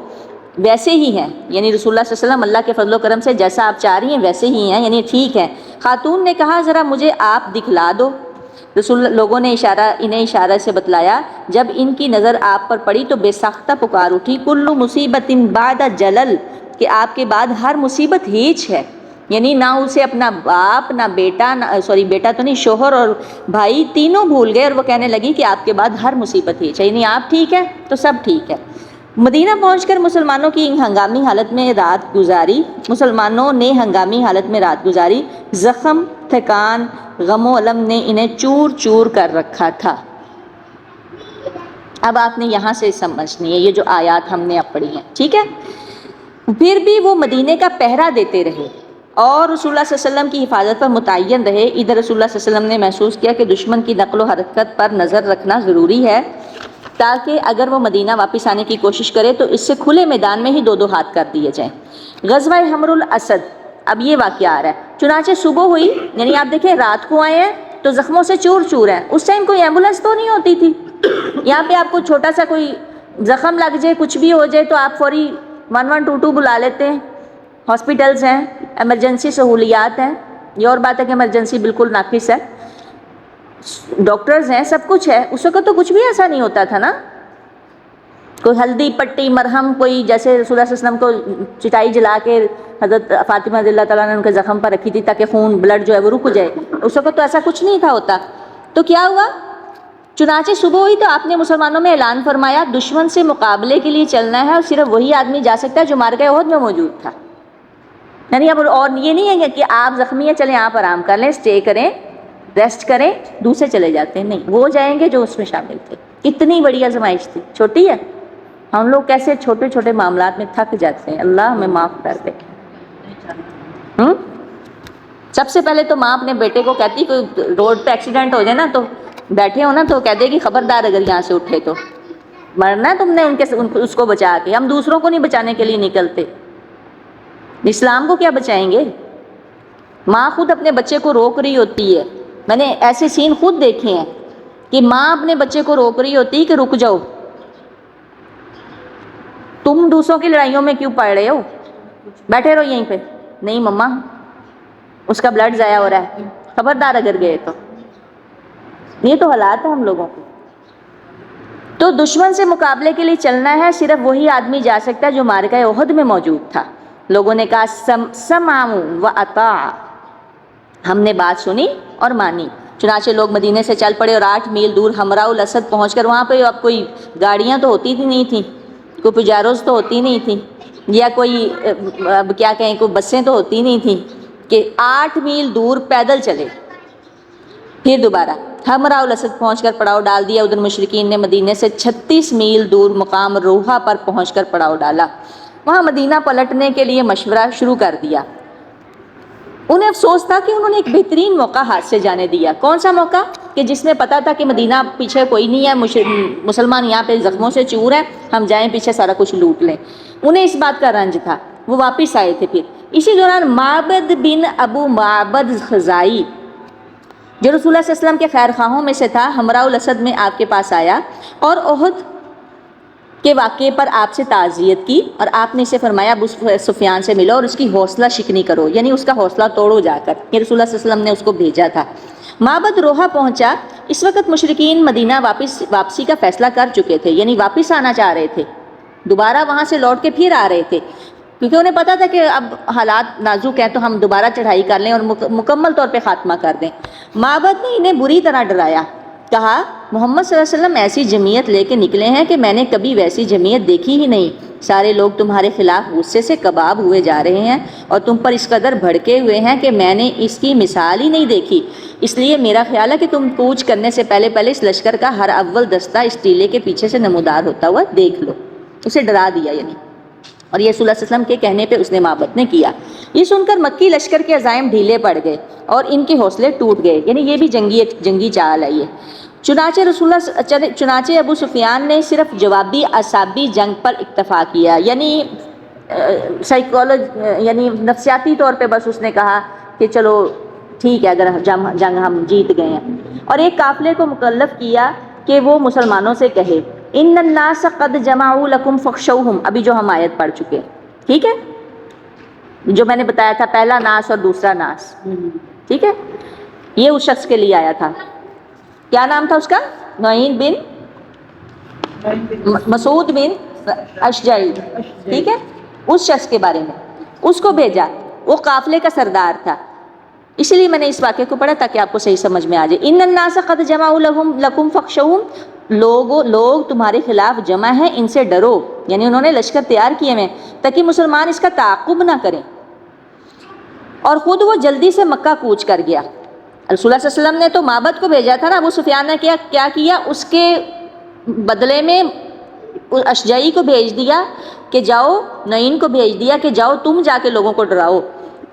ویسے ہی ہیں، یعنی رسول اللہ صلی اللہ علیہ وسلم اللہ کے فضل و کرم سے جیسا آپ چاہ رہی ہیں ویسے ہی ہیں، یعنی ٹھیک ہیں۔ خاتون نے کہا ذرا مجھے آپ دکھلا دو۔ لوگوں نے انہیں اشارہ سے بتلایا۔ جب ان کی نظر آپ پر پڑی تو بے ساختہ پکار اٹھی، کل مصیبت بعد جلل، کہ آپ کے بعد ہر مصیبت ہیچ ہے، یعنی نہ اسے اپنا باپ، نہ بیٹا، بیٹا تو نہیں، شوہر اور بھائی تینوں بھول گئے، اور وہ کہنے لگی کہ آپ کے بعد ہر مصیبت ہیچ ہے، یعنی آپ ٹھیک ہے تو سب ٹھیک ہے۔ مدینہ پہنچ کر مسلمانوں نے ہنگامی حالت میں رات گزاری۔ زخم، تھکان، غم و علم نے انہیں چور چور کر رکھا تھا۔ اب آپ نے یہاں سے سمجھنی ہے یہ جو آیات ہم نے اب پڑھی ہیں، ٹھیک ہے؟ پھر بھی وہ مدینے کا پہرا دیتے رہے اور رسول اللہ صلی اللہ علیہ وسلم کی حفاظت پر متعین رہے۔ ادھر رسول اللہ صلی اللہ علیہ وسلم نے محسوس کیا کہ دشمن کی نقل و حرکت پر نظر رکھنا ضروری ہے تاکہ اگر وہ مدینہ واپس آنے کی کوشش کرے تو اس سے کھلے میدان میں ہی دو ہاتھ کر دیے جائیں۔ غزوہ حمر الاسد، اب یہ واقعہ آ رہا ہے۔ چنانچہ صبح ہوئی، یعنی آپ دیکھیں رات کو آئے ہیں تو زخموں سے چور چور ہیں، اس ٹائم کوئی ایمبولینس تو نہیں ہوتی تھی۔ یہاں پہ آپ کو چھوٹا سا کوئی زخم لگ جائے، کچھ بھی ہو جائے تو آپ فوری 112 بلا لیتے ہیں، ہاسپٹلز ہیں، ایمرجنسی سہولیات ہیں۔ یہ اور بات ہے کہ ایمرجنسی بالکل ناقص ہے، ڈاکٹرز ہیں، سب کچھ ہے۔ اس وقت تو کچھ بھی ایسا نہیں ہوتا تھا نا، کوئی ہلدی پٹی مرہم، کوئی جیسے رسول اللہ صلی اللہ علیہ وسلم کو چٹائی جلا کے حضرت فاطمہ رضی اللہ تعالیٰ نے ان کے زخم پر رکھی تھی تاکہ خون، بلڈ جو ہے وہ رک جائے، اس وقت تو ایسا کچھ نہیں تھا ہوتا۔ تو کیا ہوا؟ چنانچہ صبح ہوئی تو آپ نے مسلمانوں میں اعلان فرمایا دشمن سے مقابلے کے لیے چلنا ہے اور صرف وہی آدمی جا سکتا ہے جو معرکہ احد میں موجود تھا۔ یعنی اب اور یہ نہیں ہے کہ آپ زخمی ہیں چلیں آپ آرام کر لیں، اسٹے کریں، ریسٹ کریں، دوسرے چلے جاتے ہیں، نہیں، وہ جائیں گے جو اس میں شامل تھے۔ کتنی بڑی آزمائش تھی، چھوٹی ہے؟ ہم لوگ کیسے چھوٹے چھوٹے معاملات میں تھک جاتے ہیں، اللہ ہمیں معاف کر دے۔ سب سے پہلے تو ماں اپنے بیٹے کو کہتی کوئی روڈ پہ ایکسیڈنٹ ہو جائے نا تو بیٹھے ہو نا تو کہہ دے کہ خبردار اگر یہاں سے اٹھے تو مرنا ہے تم نے اس کو بچا کے۔ ہم دوسروں کو نہیں بچانے کے لیے نکلتے، اسلام کو کیا بچائیں گے؟ ماں خود اپنے بچے کو روک رہی ہوتی ہے، میں نے ایسے سین خود دیکھے ہیں کہ ماں اپنے بچے کو روک رہی ہوتی ہے کہ رک جاؤ، تم دوسروں کی لڑائیوں میں کیوں پڑ رہے ہو، بیٹھے رہو یہیں پہ۔ نہیں مما، اس کا بلڈ ضائع ہو رہا ہے، خبردار اگر گئے تو۔ یہ تو حالات ہیں ہم لوگوں کے۔ تو دشمن سے مقابلے کے لیے چلنا ہے، صرف وہی آدمی جا سکتا ہے جو معرکہ احد میں موجود تھا۔ لوگوں نے کہا سمعوا واطاعوا، ہم نے بات سنی اور مانی۔ چنانچہ لوگ مدینے سے چل پڑے اور 8 میل دور حمراء الاسد پہنچ کر، وہاں پہ اب کوئی گاڑیاں تو ہوتی تھی نہیں تھیں، کوئی پجاروز تو ہوتی نہیں تھیں، یا کوئی کیا کہیں کوئی بسیں تو ہوتی نہیں تھیں کہ 8 میل دور پیدل چلے۔ پھر دوبارہ حمراء الاسد پہنچ کر پڑاؤ ڈال دیا۔ ادھر مشرکین نے مدینے سے 36 میل دور مقام روحا پر پہنچ کر پڑاؤ ڈالا، وہاں مدینہ پلٹنے کے لیے مشورہ شروع کر دیا۔ انہیں افسوس تھا کہ انہوں نے ایک بہترین موقع ہاتھ سے جانے دیا۔ کون سا موقع؟ کہ جس میں پتا تھا کہ مدینہ پیچھے کوئی نہیں ہے، مسلمان یہاں پہ زخموں سے چور ہیں، ہم جائیں پیچھے سارا کچھ لوٹ لیں۔ انہیں اس بات کا رنج تھا، وہ واپس آئے تھے۔ پھر اسی دوران معبد بن ابو معبد خزائی جو رسول اللہ صلی اللہ علیہ وسلم کے خیر خواہوں میں سے تھا، حمراء الاسد میں آپ کے پاس آیا اور احد کے واقعے پر آپ سے تعزیت کی، اور آپ نے اسے فرمایا ابو سفیان سے ملو اور اس کی حوصلہ شکنی کرو، یعنی اس کا حوصلہ توڑو جا کر۔ یہ رسول اللہ صلی اللہ علیہ وسلم نے اس کو بھیجا تھا۔ معبد روحا پہنچا۔ اس وقت مشرکین مدینہ واپسی کا فیصلہ کر چکے تھے، یعنی واپس آنا چاہ رہے تھے، دوبارہ وہاں سے لوٹ کے پھر آ رہے تھے، کیونکہ انہیں پتا تھا کہ اب حالات نازک ہیں تو ہم دوبارہ چڑھائی کر لیں اور مکمل طور پہ خاتمہ کر دیں۔ معبد نے انہیں بری طرح ڈرایا، کہا محمد صلی اللہ علیہ وسلم ایسی جمعیت لے کے نکلے ہیں کہ میں نے کبھی ویسی جمعیت دیکھی ہی نہیں، سارے لوگ تمہارے خلاف غصے سے کباب ہوئے جا رہے ہیں اور تم پر اس قدر بھڑکے ہوئے ہیں کہ میں نے اس کی مثال ہی نہیں دیکھی، اس لیے میرا خیال ہے کہ تم کوچ کرنے سے پہلے اس لشکر کا ہر اول دستہ اس ٹیلے کے پیچھے سے نمودار ہوتا ہوا دیکھ لو۔ اسے ڈرا دیا، یعنی اور یہ رسول اللہ صلی اللہ علیہ وسلم کے کہنے پہ اس نے مابت نے کیا۔ یہ سن کر مکی لشکر کے عزائم ڈھیلے پڑ گئے اور ان کے حوصلے ٹوٹ گئے، یعنی یہ بھی جنگی چال ہے یہ۔ چنانچہ ابو سفیان نے صرف جوابی اعصابی جنگ پر اکتفا کیا، یعنی یعنی نفسیاتی طور پہ بس اس نے کہا کہ چلو ٹھیک ہے اگر جنگ ہم جیت گئے ہیں، اور ایک قافلے کو مکلف کیا کہ وہ مسلمانوں سے کہے ان الناس قد جمعوا لکم فخشوہم، ابھی جو ہم آیت پڑھ چکے، ٹھیک ہے، جو میں نے بتایا تھا پہلا ناس اور دوسرا ناس، ٹھیک ہے، یہ اس شخص کے لیے آیا تھا، کیا نام تھا اس کا؟ نعیم بن مسعود بن اشجعی، ٹھیک ہے، اس شخص کے بارے میں اس کو بھیجا، وہ قافلے کا سردار تھا، اس لیے میں نے اس واقعے کو پڑھا تاکہ آپ کو صحیح سمجھ میں آ جائے۔ ان الناس قد جمعوا لکم فخشوہم، لوگ تمہارے خلاف جمع ہیں، ان سے ڈرو، یعنی انہوں نے لشکر تیار کیے ہیں تاکہ مسلمان اس کا تعاقب نہ کریں، اور خود وہ جلدی سے مکہ کوچ کر گیا۔ رسول اللہ صلی اللہ علیہ وسلم نے تو مابد کو بھیجا تھا نا، ابو سفیان نے کیا کیا، اس کے بدلے میں اشجعی کو بھیج دیا کہ جاؤ، نعیم کو بھیج دیا کہ جاؤ تم جا کے لوگوں کو ڈراؤ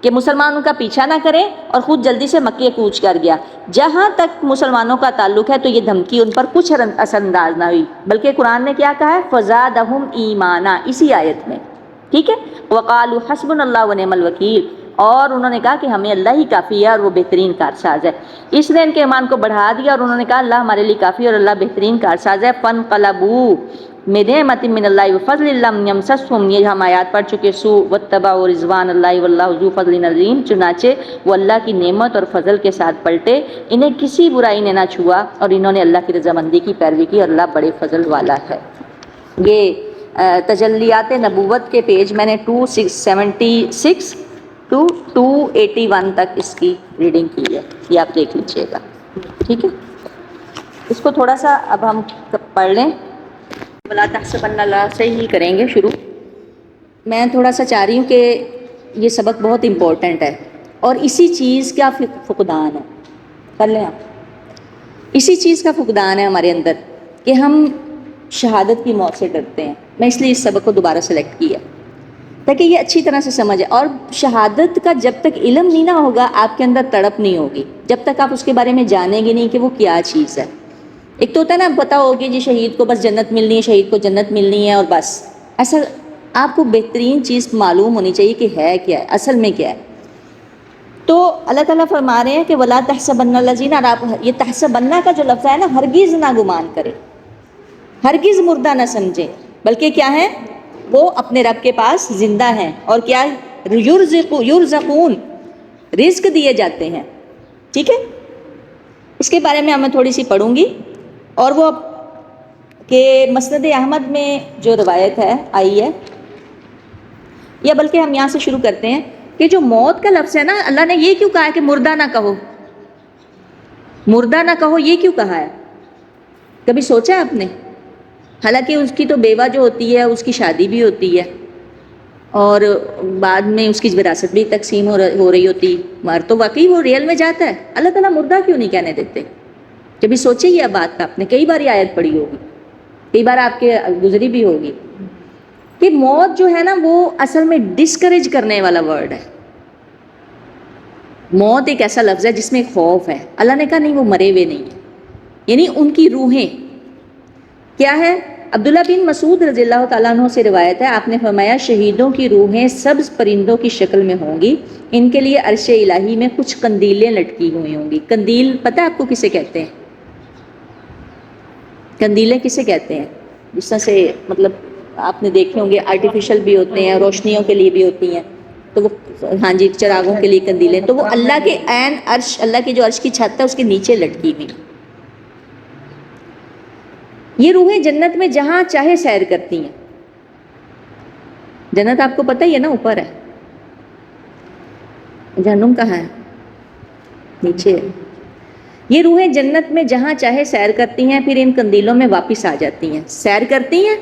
کہ مسلمان ان کا پیچھا نہ کریں، اور خود جلدی سے مکے کوچ کر گیا۔ جہاں تک مسلمانوں کا تعلق ہے تو یہ دھمکی ان پر کچھ اثر انداز نہ ہوئی، بلکہ قرآن نے کیا کہا ہے، فزادہم ایمانا، اسی آیت میں، ٹھیک ہے، وقالوا حسبنا اللہ ونعم الوکیل، اور انہوں نے کہا کہ ہمیں اللہ ہی کافی ہے اور وہ بہترین کارساز ہے۔ اس نے ان کے ایمان کو بڑھا دیا اور انہوں نے کہا اللہ ہمارے لیے کافی اور اللہ بہترین کارساز ہے۔ فانقلبوا بنعمت من اللہ وفضل لم یمسسہم، یہ ہم آیات پڑھ چکے، سو واتبعوا رضوان اللہ واللہ ذو فضل عظیم، چنانچہ وہ اللہ کی نعمت اور فضل کے ساتھ پلٹے، انہیں کسی برائی نے نہ چھوا اور انہوں نے اللہ کی رضامندی کی پیروی کی، اور اللہ بڑے فضل والا ہے۔ یہ تجلیات نبوت کے پیج میں نے 276 ٹو 281 تک اس کی ریڈنگ کی ہے، یہ آپ دیکھ لیجئے گا، ٹھیک ہے۔ اس کو تھوڑا سا اب ہم پڑھ لیں، وَلَا تَحْسَبَنَّ اللَّهَ سے ہی کریں گے شروع۔ میں تھوڑا سا چاہ رہی ہوں کہ یہ سبق بہت امپورٹنٹ ہے، اور اسی چیز کا فقدان ہے، کر لیں آپ، اسی چیز کا فقدان ہے ہمارے اندر کہ ہم شہادت کی موت سے ڈرتے ہیں۔ میں اس لیے اس سبق کو دوبارہ سلیکٹ کیا تاکہ یہ اچھی طرح سے سمجھے، اور شہادت کا جب تک علم نہیں نہ ہوگا آپ کے اندر تڑپ نہیں ہوگی، جب تک آپ اس کے بارے میں جانیں گے نہیں کہ وہ کیا چیز ہے۔ ایک تو ہوتا ہے نا پتہ ہوگی جی شہید کو بس جنت ملنی ہے، شہید کو جنت ملنی ہے اور بس، ایسا آپ کو بہترین چیز معلوم ہونی چاہیے کہ ہے کیا ہے، اصل میں کیا ہے۔ تو اللہ تعالیٰ فرما رہے ہیں کہ وَلَا تَحْسَبَنَّ الَّذِينَ، اور آپ یہ تحسبنہ کا جو لفظ ہے نا، ہرگز نہ گمان کرے، ہرگز مردہ نہ سمجھے، بلکہ کیا ہے، وہ اپنے رب کے پاس زندہ ہیں، اور کیا یرزقون، رزق دیے جاتے ہیں، ٹھیک ہے۔ اس کے بارے میں میں تھوڑی سی پڑھوں گی، اور وہ کہ مسند احمد میں جو روایت ہے آئی ہے، یا بلکہ ہم یہاں سے شروع کرتے ہیں کہ جو موت کا لفظ ہے نا، اللہ نے یہ کیوں کہا ہے کہ مردہ نہ کہو، مردہ نہ کہو، یہ کیوں کہا ہے؟ کبھی سوچا ہے آپ نے؟ حالانکہ اس کی تو بیوہ جو ہوتی ہے اس کی شادی بھی ہوتی ہے، اور بعد میں اس کی وراثت بھی تقسیم ہو رہی ہوتی، مر تو واقعی وہ ریئل میں جاتا ہے، اللہ تعالیٰ مردہ کیوں نہیں کہنے دیتے؟ کبھی سوچے یہ بات کا آپ نے؟ کئی بار یہ آیت پڑھی ہوگی، کئی بار آپ کے گزری بھی ہوگی کہ موت جو ہے نا وہ اصل میں ڈسکریج کرنے والا ورڈ ہے۔ موت ایک ایسا لفظ ہے جس میں خوف ہے، اللہ نے کہا نہیں وہ مرے ہوئے نہیں ہیں، یعنی ان کی روحیں کیا ہے۔ عبداللہ بن مسعود رضی اللہ تعالیٰ عنہ سے روایت ہے، آپ نے فرمایا شہیدوں کی روحیں سبز پرندوں کی شکل میں ہوں گی، ان کے لیے عرش الہی میں کچھ قندیلیں لٹکی ہوئی ہوں گی۔ قندیل پتہ ہے آپ کو کسے کہتے ہیں؟ قندیلیں کسے کہتے ہیں؟ جس طرح سے مطلب آپ نے دیکھے ہوں گے آرٹیفیشل بھی ہوتے ہیں، روشنیوں کے لیے بھی ہوتی ہیں، تو وہ ہاں جی چراغوں کے لیے قندیلیں، تو وہ اللہ کے عین عرش، اللہ کے جو عرش کی چھت ہے اس کے نیچے لٹکی ہوئی۔ یہ روحیں جنت میں جہاں چاہے سیر کرتی ہیں، جنت آپ کو پتہ ہی ہے نا اوپر ہے، جہنم کہاں ہے؟ نیچے ہے۔ یہ روحیں جنت میں جہاں چاہے سیر کرتی ہیں، پھر ان قندیلوں میں واپس آ جاتی ہیں، سیر کرتی ہیں،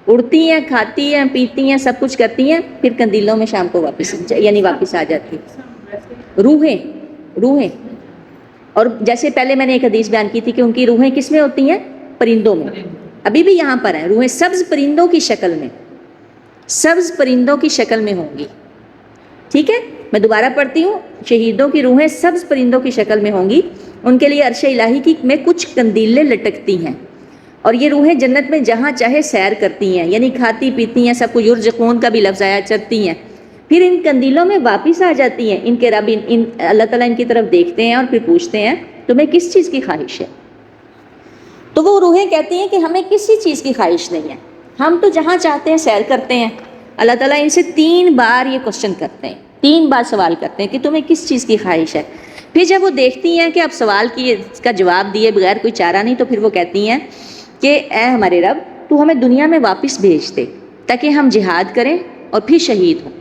اڑتی ہیں، کھاتی ہیں، پیتی ہیں، سب کچھ کرتی ہیں، پھر قندیلوں میں شام کو واپس یعنی واپس آ جاتی ہیں روحیں۔ اور جیسے پہلے میں نے ایک حدیث بیان کی تھی کہ ان کی روحیں کس میں ہوتی ہیں؟ پرندوں میں، ابھی بھی یہاں پر ہیں روحیں سبز پرندوں کی شکل میں، سبز پرندوں کی شکل میں ہوں گی. ٹھیک ہے، میں دوبارہ پڑھتی ہوں. شہیدوں کی روحیں سبز پرندوں کی شکل میں ہوں گی، ان کے لیے عرش الہی کی میں کچھ قندیلیں لٹکتی ہیں، اور یہ روحیں جنت میں جہاں چاہے سیر کرتی ہیں، یعنی کھاتی پیتی ہیں سب کو. یرزقون کا بھی لفظ آیا، چرتی ہیں. پھر ان قندیلوں میں واپس آ جاتی ہیں. ان کے رب اللہ تعالیٰ ان کی طرف دیکھتے ہیں اور پھر پوچھتے ہیں تمہیں کس چیز کی خواہش ہے؟ تو وہ روحیں کہتی ہیں کہ ہمیں کسی چیز کی خواہش نہیں ہے، ہم تو جہاں چاہتے ہیں سیر کرتے ہیں. اللہ تعالیٰ ان سے 3 بار یہ کوشچن کرتے ہیں، 3 بار سوال کرتے ہیں کہ تمہیں کس چیز کی خواہش ہے. پھر جب وہ دیکھتی ہیں کہ اب سوال کا جواب دیے بغیر کوئی چارہ نہیں، تو پھر وہ کہتی ہیں کہ اے ہمارے رب، تو ہمیں دنیا میں واپس بھیج دے تاکہ ہم جہاد کریں اور پھر شہید ہوں.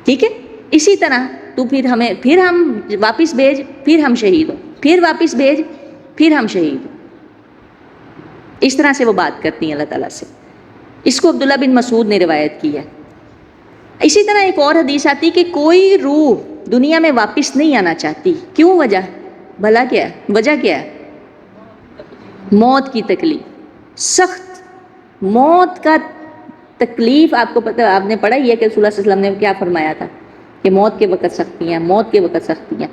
ٹھیک ہے، اسی طرح تو پھر ہم واپس بھیج، پھر ہم شہید ہوں، پھر واپس بھیج، پھر ہم شہید ہوں. اس طرح سے وہ بات کرتی ہیں اللہ تعالیٰ سے. اس کو عبداللہ بن مسعود نے روایت کی ہے. اسی طرح ایک اور حدیث آتی کہ کوئی روح دنیا میں واپس نہیں آنا چاہتی. کیوں؟ وجہ بھلا کیا ہے؟ وجہ کیا ہے؟ موت کی تکلیف، سخت موت کا تکلیف. آپ کو پتہ، آپ نے پڑھا ہی ہے کہ رسول اللہ صلی اللہ علیہ وسلم نے کیا فرمایا تھا کہ موت کے وقت سختی ہیں، موت کے وقت سختی ہیں،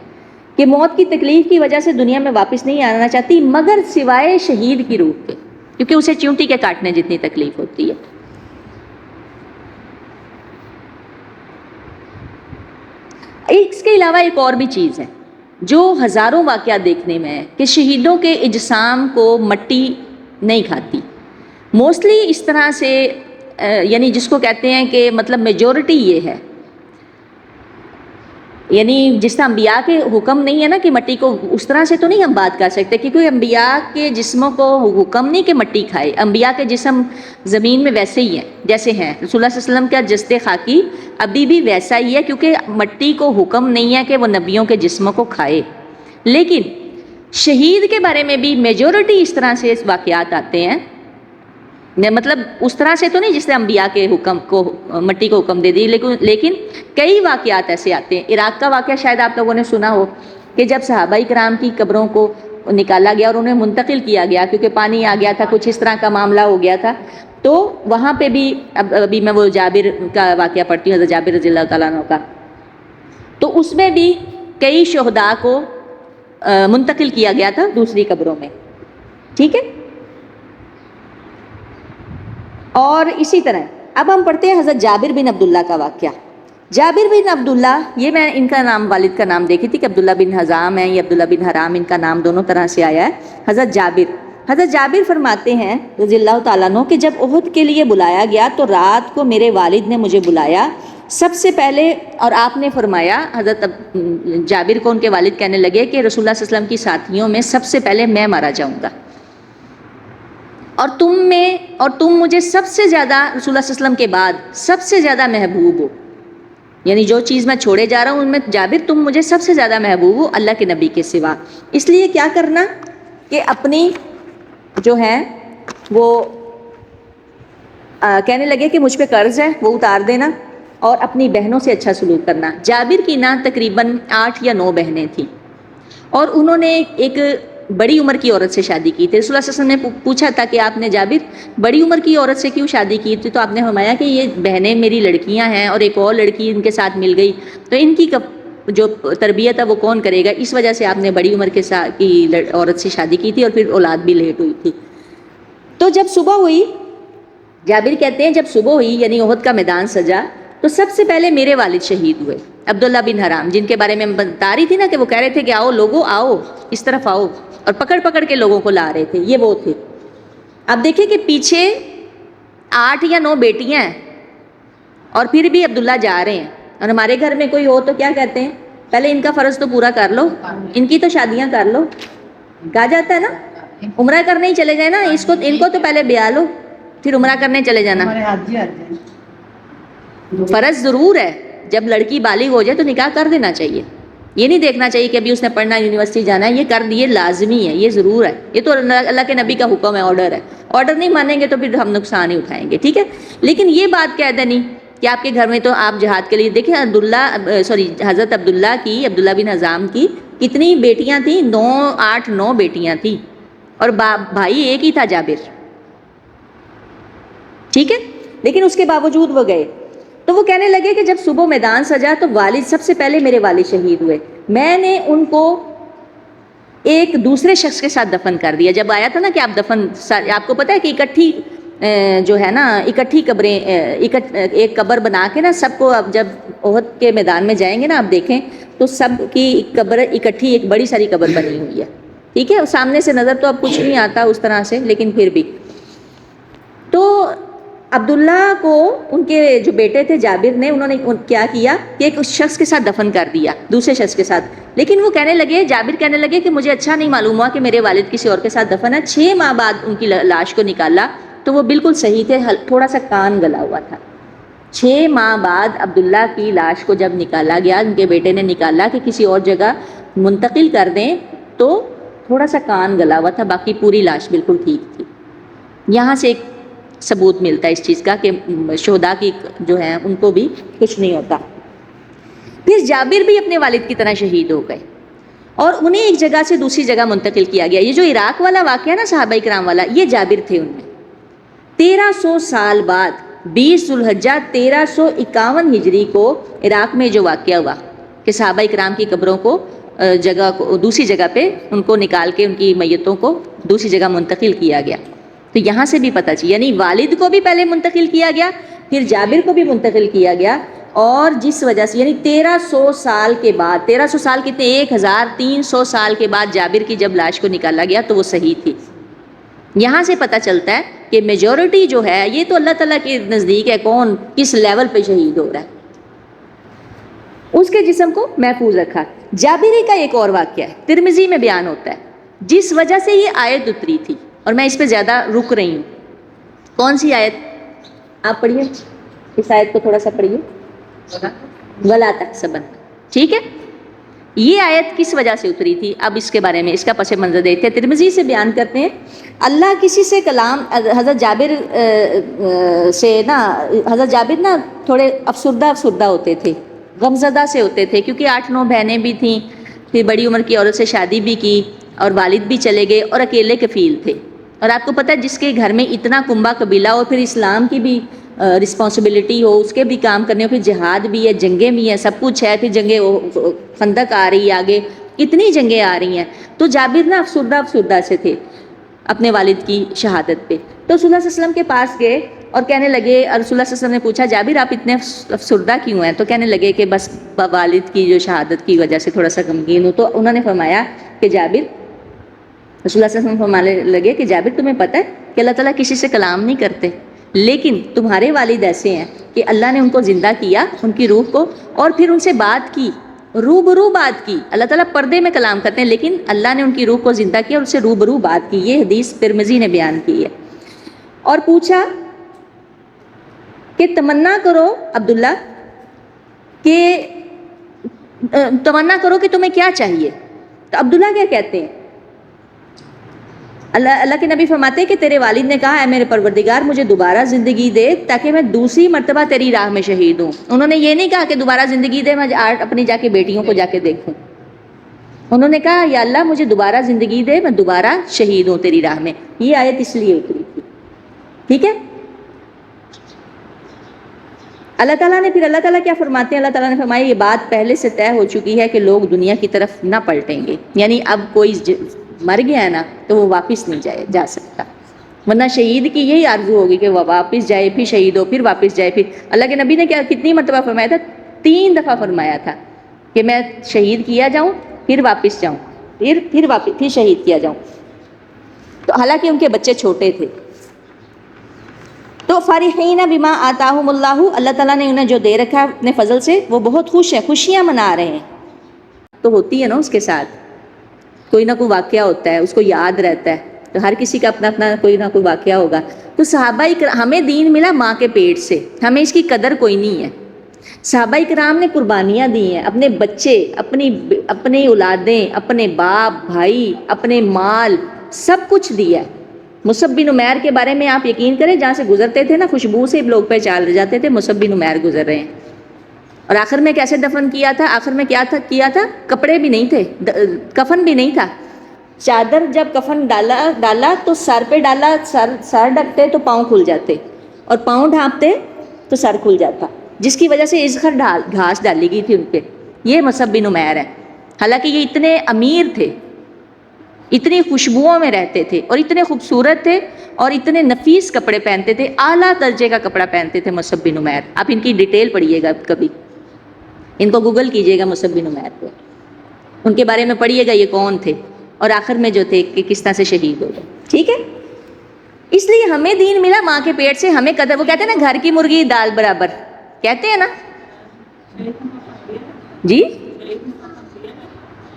کہ موت کی تکلیف کی وجہ سے دنیا میں واپس نہیں آنا چاہتی مگر سوائے شہید کی روح کے، کیونکہ اسے چیونٹی کے کاٹنے جتنی تکلیف ہوتی ہے. اس کے علاوہ ایک اور بھی چیز ہے جو ہزاروں واقعات دیکھنے میں ہے کہ شہیدوں کے اجسام کو مٹی نہیں کھاتی. موسٹلی اس طرح سے یعنی جس کو کہتے ہیں کہ مطلب میجورٹی یہ ہے، یعنی جس طرح انبیاء کے حکم نہیں ہے نا کہ مٹی کو، اس طرح سے تو نہیں ہم بات کر سکتے کیونکہ انبیاء کے جسموں کو حکم نہیں کہ مٹی کھائے. انبیاء کے جسم زمین میں ویسے ہی ہیں جیسے ہیں. رسول اللہ صلی اللہ علیہ وسلم کا جسد خاکی ابھی بھی ویسا ہی ہے کیونکہ مٹی کو حکم نہیں ہے کہ وہ نبیوں کے جسموں کو کھائے. لیکن شہید کے بارے میں بھی میجورٹی اس طرح سے واقعات آتے ہیں، مطلب اس طرح سے تو نہیں جس طرح انبیاء کے حکم کو مٹی کو حکم دے دی، لیکن کئی واقعات ایسے آتے ہیں. عراق کا واقعہ شاید آپ لوگوں نے سنا ہو کہ جب صحابہ کرام کی قبروں کو نکالا گیا اور انہیں منتقل کیا گیا کیونکہ پانی آ گیا تھا، کچھ اس طرح کا معاملہ ہو گیا تھا، تو وہاں پہ بھی ابھی میں وہ جابر کا واقعہ پڑھتی ہوں، حضرت جابر رضی اللہ تعالیٰ عنہ کا، تو اس میں بھی کئی شہداء کو منتقل کیا گیا تھا دوسری قبروں میں. ٹھیک ہے، اور اسی طرح اب ہم پڑھتے ہیں حضرت جابر بن عبداللہ کا واقعہ. جابر بن عبداللہ، یہ میں ان کا نام والد کا نام دیکھی تھی کہ عبداللہ بن حزام ہے یا عبداللہ بن حرام، ان کا نام دونوں طرح سے آیا ہے. حضرت جابر فرماتے ہیں رضی اللہ تعالیٰ عنہ کہ جب احد کے لیے بلایا گیا تو رات کو میرے والد نے مجھے بلایا سب سے پہلے، اور آپ نے فرمایا، حضرت جابر کو ان کے والد کہنے لگے کہ رسول اللہ صلی اللہ علیہ وسلم کی ساتھیوں میں سب سے پہلے میں مارا جاؤں گا، اور تم مجھے سب سے زیادہ رسول اللہ صلی اللہ علیہ وسلم کے بعد سب سے زیادہ محبوب ہو. یعنی جو چیز میں چھوڑے جا رہا ہوں ان میں جابر تم مجھے سب سے زیادہ محبوب ہو اللہ کے نبی کے سوا. اس لیے کیا کرنا کہ اپنی جو ہے وہ کہنے لگے کہ مجھ پہ قرض ہے وہ اتار دینا اور اپنی بہنوں سے اچھا سلوک کرنا. جابر کی نا تقریباً 8 یا 9 بہنیں تھیں اور انہوں نے ایک بڑی عمر کی عورت سے شادی کی تھی. رسول اللہ صلی اللہ علیہ وسلم نے پوچھا تھا کہ آپ نے جابر بڑی عمر کی عورت سے کیوں شادی کی تھی؟ تو آپ نے فرمایا کہ یہ بہنیں میری لڑکیاں ہیں اور ایک اور لڑکی ان کے ساتھ مل گئی تو ان کی جو تربیت ہے وہ کون کرے گا، اس وجہ سے آپ نے بڑی عمر کے ساتھ کی عورت سے شادی کی تھی اور پھر اولاد بھی لیٹ ہوئی تھی. تو جب صبح ہوئی، جابر کہتے ہیں جب صبح ہوئی یعنی احد کا میدان سجا تو سب سے پہلے میرے والد شہید ہوئے، عبداللہ بن حرام، جن کے بارے میں بتا رہی تھی نا کہ وہ کہہ رہے تھے کہ آؤ لوگوں آؤ اس طرف آؤ، اور پکڑ پکڑ کے لوگوں کو لا رہے تھے، یہ وہ تھے. اب دیکھیں کہ پیچھے 8 یا 9 بیٹیاں ہیں اور پھر بھی عبداللہ جا رہے ہیں. اور ہمارے گھر میں کوئی ہو تو کیا کہتے ہیں، پہلے ان کا فرض تو پورا کر لو، ان کی تو شادیاں کر لو، کہا جاتا ہے نا، عمرہ کرنے ہی چلے جائیں نا، ان کو تو پہلے بیاہ لو پھر عمرہ کرنے چلے جانا. فرض ضرور ہے، جب لڑکی بالغ ہو جائے تو نکاح کر دینا چاہیے، یہ نہیں دیکھنا چاہیے کہ ابھی اس نے پڑھنا یونیورسٹی جانا ہے، یہ کر دیے لازمی ہے، یہ ضرور ہے، یہ تو اللہ کے نبی کا حکم ہے، آرڈر ہے. آرڈر نہیں مانیں گے تو پھر ہم نقصان ہی اٹھائیں گے. ٹھیک ہے، لیکن یہ بات کہہ دیں نہیں کہ آپ کے گھر میں تو آپ جہاد کے لیے دیکھیں حضرت عبداللہ بن حزام کی کتنی بیٹیاں تھیں، 8 9 بیٹیاں تھیں اور بھائی ایک ہی تھا جابر. ٹھیک ہے، لیکن اس کے باوجود وہ گئے. تو وہ کہنے لگے کہ جب صبح میدان سجا تو والد سب سے پہلے میرے والد شہید ہوئے, میں نے ان کو ایک دوسرے شخص کے ساتھ دفن کر دیا. جب آیا تھا نا کہ آپ کو پتہ ہے کہ اکٹھی جو ہے نا اکٹھی قبریں ایک قبر بنا کے نا سب کو, اب جب احد کے میدان میں جائیں گے نا آپ دیکھیں تو سب کی قبر اکٹھی ایک بڑی ساری قبر بنی ہوئی ہے, ٹھیک ہے. سامنے سے نظر تو اب کچھ نہیں آتا اس طرح سے, لیکن پھر بھی. تو عبداللہ کو ان کے جو بیٹے تھے جابر نے, انہوں نے کیا کیا کہ ایک اس شخص کے ساتھ دفن کر دیا, دوسرے شخص کے ساتھ. لیکن وہ کہنے لگے, جابر کہنے لگے کہ مجھے اچھا نہیں معلوم ہوا کہ میرے والد کسی اور کے ساتھ دفن ہے. 6 ماہ بعد ان کی لاش کو نکالا تو وہ بالکل صحیح تھے, تھوڑا سا کان گلا ہوا تھا. 6 ماہ بعد عبداللہ کی لاش کو جب نکالا گیا, ان کے بیٹے نے نکالا کہ کسی اور جگہ منتقل کر دیں, تو تھوڑا سا کان گلا ہوا تھا, باقی پوری لاش بالکل ٹھیک تھی. یہاں سے ایک ثبوت ملتا ہے اس چیز کا کہ شہداء کی جو ہیں ان کو بھی کچھ نہیں ہوتا. پھر جابر بھی اپنے والد کی طرح شہید ہو گئے اور انہیں ایک جگہ سے دوسری جگہ منتقل کیا گیا. یہ جو عراق والا واقعہ نا صحابہ کرام والا, یہ جابر تھے. ان میں 1300 سال بعد 20 ذوالحجہ 1351 ہجری کو عراق میں جو واقعہ ہوا کہ صحابہ کرام کی قبروں کو دوسری جگہ پہ ان کو نکال کے ان کی میتوں کو دوسری جگہ منتقل کیا گیا. تو یہاں سے بھی پتہ چلا, یعنی والد کو بھی پہلے منتقل کیا گیا, پھر جابر کو بھی منتقل کیا گیا, اور جس وجہ سے یعنی 1300 سال کے بعد, 1300 سال کتنے, 1300 سال کے بعد جابر کی جب لاش کو نکالا گیا تو وہ صحیح تھی. یہاں سے پتہ چلتا ہے کہ میجورٹی جو ہے یہ تو اللہ تعالیٰ کے نزدیک ہے کون کس لیول پہ شہید ہو رہا ہے, اس کے جسم کو محفوظ رکھا. جابری کا ایک اور واقعہ ہے, ترمذی میں بیان ہوتا ہے, جس وجہ سے یہ آیت اتری تھی, اور میں اس پہ زیادہ رک رہی ہوں. کون سی آیت؟ آپ پڑھیے اس آیت کو, تھوڑا سا پڑھیے. وَلَا تَحْسَبَنَّ, ٹھیک ہے. یہ آیت کس وجہ سے اتری تھی, اب اس کے بارے میں اس کا پس منظر دیکھتے ہیں. ترمذی سے بیان کرتے ہیں, اللہ کسی سے کلام, حضرت جابر سے نا, حضرت جابر نا تھوڑے افسردہ ہوتے تھے, غمزدہ سے ہوتے تھے, کیونکہ 8-9 بہنیں بھی تھیں, پھر بڑی عمر کی عورت سے شادی بھی کی, اور والد بھی چلے گئے, اور اکیلے کفیل تھے. اور آپ کو پتہ ہے جس کے گھر میں اتنا کنبہ قبیلہ ہو, پھر اسلام کی بھی رسپانسبلٹی ہو, اس کے بھی کام کرنے ہو, پھر جہاد بھی ہے, جنگیں بھی ہیں, سب کچھ ہے, پھر جنگیں خندق آ رہی ہے, آگے کتنی جنگیں آ رہی ہیں. تو جابر نا افسردہ سے تھے اپنے والد کی شہادت پہ. تو رسول اللہ صلی اللہ علیہ وسلم کے پاس گئے اور کہنے لگے, اور رسول اللہ صلی اللہ علیہ وسلم نے پوچھا جابر آپ اتنے افسردہ کیوں ہیں؟ تو کہنے لگے کہ بس والد کی جو شہادت کی وجہ سے تھوڑا سا غمگین ہوں. تو انہوں نے فرمایا کہ جابر, رسول اللہ صلی اللہ علیہ وسلم فرمانے لگے کہ جابر تمہیں پتہ ہے کہ اللہ تعالیٰ کسی سے کلام نہیں کرتے, لیکن تمہارے والد ایسے ہیں کہ اللہ نے ان کو زندہ کیا, ان کی روح کو, اور پھر ان سے بات کی, روبرو بات کی. اللہ تعالیٰ پردے میں کلام کرتے ہیں, لیکن اللہ نے ان کی روح کو زندہ کیا اور ان سے روبرو بات کی. یہ حدیث ترمذی نے بیان کی ہے. اور پوچھا کہ تمنا کرو عبداللہ, کہ تمنا کرو کہ تمہیں کیا چاہیے. تو عبداللہ کیا کہتے ہیں؟ اللہ کے نبی فرماتے ہیں کہ تیرے والد نے کہا اے میرے پروردگار مجھے دوبارہ زندگی دے تاکہ میں دوسری مرتبہ تیری راہ میں شہید ہوں. انہوں نے یہ نہیں کہا کہ دوبارہ زندگی دے میں اپنی جا کے بیٹیوں کو جا کے دیکھوں. انہوں نے کہا یا اللہ مجھے دوبارہ زندگی دے, میں دوبارہ شہید ہوں تیری راہ میں. یہ آیت اس لیے اتری تھی, ٹھیک ہے. اللہ تعالیٰ کیا فرماتے ہیں؟ اللہ تعالیٰ نے فرمایا یہ بات پہلے سے طے ہو چکی ہے کہ لوگ دنیا کی طرف نہ پلٹیں گے, یعنی اب کوئی مر گیا ہے نا تو وہ واپس نہیں جا سکتا, ورنہ شہید کی یہی آرزو ہوگی کہ وہ واپس جائے, پھر شہید ہو, پھر واپس جائے. پھر اللہ کے نبی نے کتنی مرتبہ فرمایا تھا؟ 3 دفعہ فرمایا تھا کہ میں شہید کیا جاؤں, پھر واپس جاؤں, پھر شہید کیا جاؤں. تو حالانکہ ان کے بچے چھوٹے تھے. تو فرحین بما آتاہم اللہ, اللہ تعالیٰ نے انہیں جو دے رکھا اپنے فضل سے وہ بہت خوش ہیں, خوشیاں منا رہے ہیں. تو ہوتی ہے نا اس کے ساتھ کوئی نہ کوئی واقعہ ہوتا ہے, اس کو یاد رہتا ہے. تو ہر کسی کا اپنا اپنا کوئی نہ کوئی واقعہ ہوگا. تو صحابہ ہمیں دین ملا ماں کے پیٹ سے, ہمیں اس کی قدر کوئی نہیں ہے. صحابہ کرام نے قربانیاں دی ہیں, اپنے بچے, اپنی اولادیں, اپنے باپ بھائی, اپنے مال, سب کچھ دیا ہے. مصعب بن عمیر کے بارے میں آپ یقین کریں, جہاں سے گزرتے تھے نا خوشبو سے لوگ پہچان جاتے تھے مصعب بن عمیر گزر رہے ہیں. اور آخر میں کیسے دفن کیا تھا؟ آخر میں کیا تھا؟ کپڑے بھی نہیں تھے, کفن بھی نہیں تھا. چادر جب کفن ڈالا تو سر پہ ڈالا, سر ڈھکتے تو پاؤں کھل جاتے, اور پاؤں ڈھانپتے تو سر کھل جاتا، جس کی وجہ سے ازخر گھاس ڈالی گئی تھی ان پہ. یہ مصعب بن عمیر ہے. حالانکہ یہ اتنے امیر تھے، اتنی خوشبوؤں میں رہتے تھے اور اتنے خوبصورت تھے اور اتنے نفیس کپڑے پہنتے تھے، اعلیٰ درجے کا کپڑا پہنتے تھے مصعب بن عمیر. آپ ان کی ڈیٹیل پڑھیے گا کبھی، ان کو گوگل کیجئے گا مصعب بن عمیر کو، ان کے بارے میں پڑھیے گا یہ کون تھے اور آخر میں جو تھے کہ کس طرح سے شہید ہو گئے. ٹھیک ہے، اس لیے ہمیں دین ملا ماں کے پیٹ سے، ہمیں قدر، وہ کہتے ہیں نا گھر کی مرغی دال برابر، کہتے ہیں نا جی.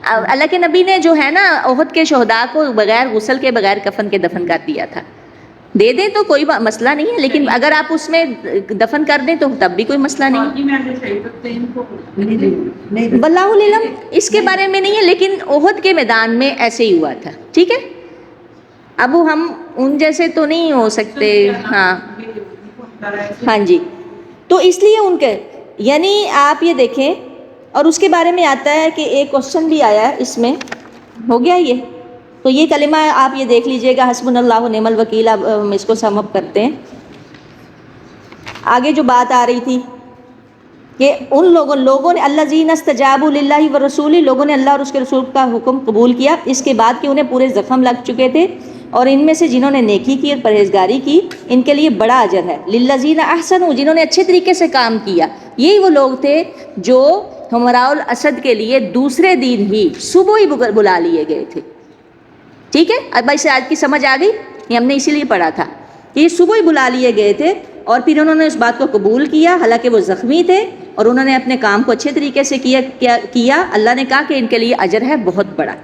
اللہ کے نبی نے جو ہے نا احد کے شہداء کو بغیر غسل کے بغیر کفن کے دفن کر دیا تھا. دے دیں تو کوئی مسئلہ نہیں ہے، لیکن اگر آپ اس میں دفن کر دیں تو تب بھی کوئی مسئلہ نہیں. واللہ علم اس کے بارے میں نہیں ہے، لیکن احد کے میدان میں ایسے ہی ہوا تھا. ٹھیک ہے، اب ہم ان جیسے تو نہیں ہو سکتے. ہاں ہاں جی، تو اس لیے ان کے یعنی آپ یہ دیکھیں. اور اس کے بارے میں آتا ہے کہ ایک کوشچن بھی آیا ہے اس میں، ہو گیا یہ تو یہ کلمہ آپ یہ دیکھ لیجئے گا، حسبنا اللہ و نعم الوکیل. ہم اس کو سم اپ کرتے ہیں. آگے جو بات آ رہی تھی کہ ان لوگوں نے الذین استجابوا للہ ورسولہ، لوگوں نے اللہ اور اس کے رسول کا حکم قبول کیا اس کے بعد کہ انہیں پورے زخم لگ چکے تھے، اور ان میں سے جنہوں نے نیکی کی اور پرہیزگاری کی ان کے لیے بڑا اجر ہے. للذین احسنوا، جنہوں نے اچھے طریقے سے کام کیا. یہی وہ لوگ تھے جو حمراء الاسد کے لیے دوسرے دن ہی صبح ہی بلا لیے گئے تھے. ٹھیک ہے، اب اسے آج کی سمجھ آ گئی، یہ ہم نے اسی لیے پڑھا تھا کہ یہ صبح ہی بلا لیے گئے تھے، اور پھر انہوں نے اس بات کو قبول کیا حالانکہ وہ زخمی تھے، اور انہوں نے اپنے کام کو اچھے طریقے سے کیا. اللہ نے کہا کہ ان کے لیے اجر ہے بہت بڑا.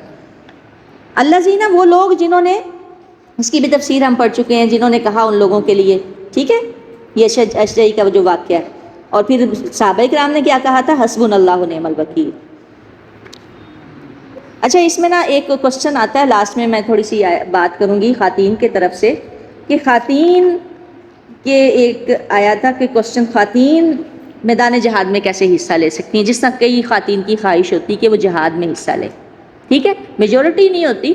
الذین، وہ لوگ جنہوں نے، اس کی بھی تفسیر ہم پڑھ چکے ہیں، جنہوں نے کہا ان لوگوں کے لیے. ٹھیک ہے، یہ اشجعی کا جو واقعہ ہے. اور پھر صحابہ کرام نے کیا کہا تھا؟ حسبنا اللہ و نعم الوکیل. اچھا، اس میں نا ایک کوشچن آتا ہے لاسٹ میں، میں تھوڑی سی بات کروں گی خواتین کے طرف سے کہ خواتین کے ایک آیا تھا کہ کوشچن، خواتین میدان جہاد میں کیسے حصہ لے سکتی ہیں، جس طرح کئی خواتین کی خواہش ہوتی کہ وہ جہاد میں حصہ لیں. ٹھیک ہے، میجورٹی نہیں ہوتی،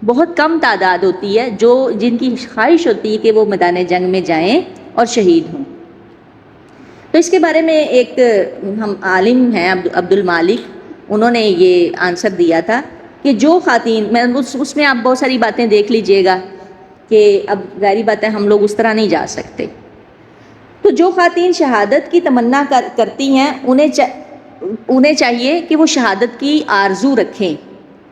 بہت کم تعداد ہوتی ہے جن کی خواہش ہوتی ہے کہ وہ میدان جنگ میں جائیں اور شہید ہوں. تو اس کے بارے میں ایک ہم عالم ہیں عبد المالک، انہوں نے یہ آنسر دیا تھا کہ جو خواتین، میں اس میں آپ بہت ساری باتیں دیکھ لیجئے گا کہ اب ظاہری بات ہے ہم لوگ اس طرح نہیں جا سکتے. تو جو خواتین شہادت کی تمنا کرتی ہیں انہیں چاہیے کہ وہ شہادت کی آرزو رکھیں،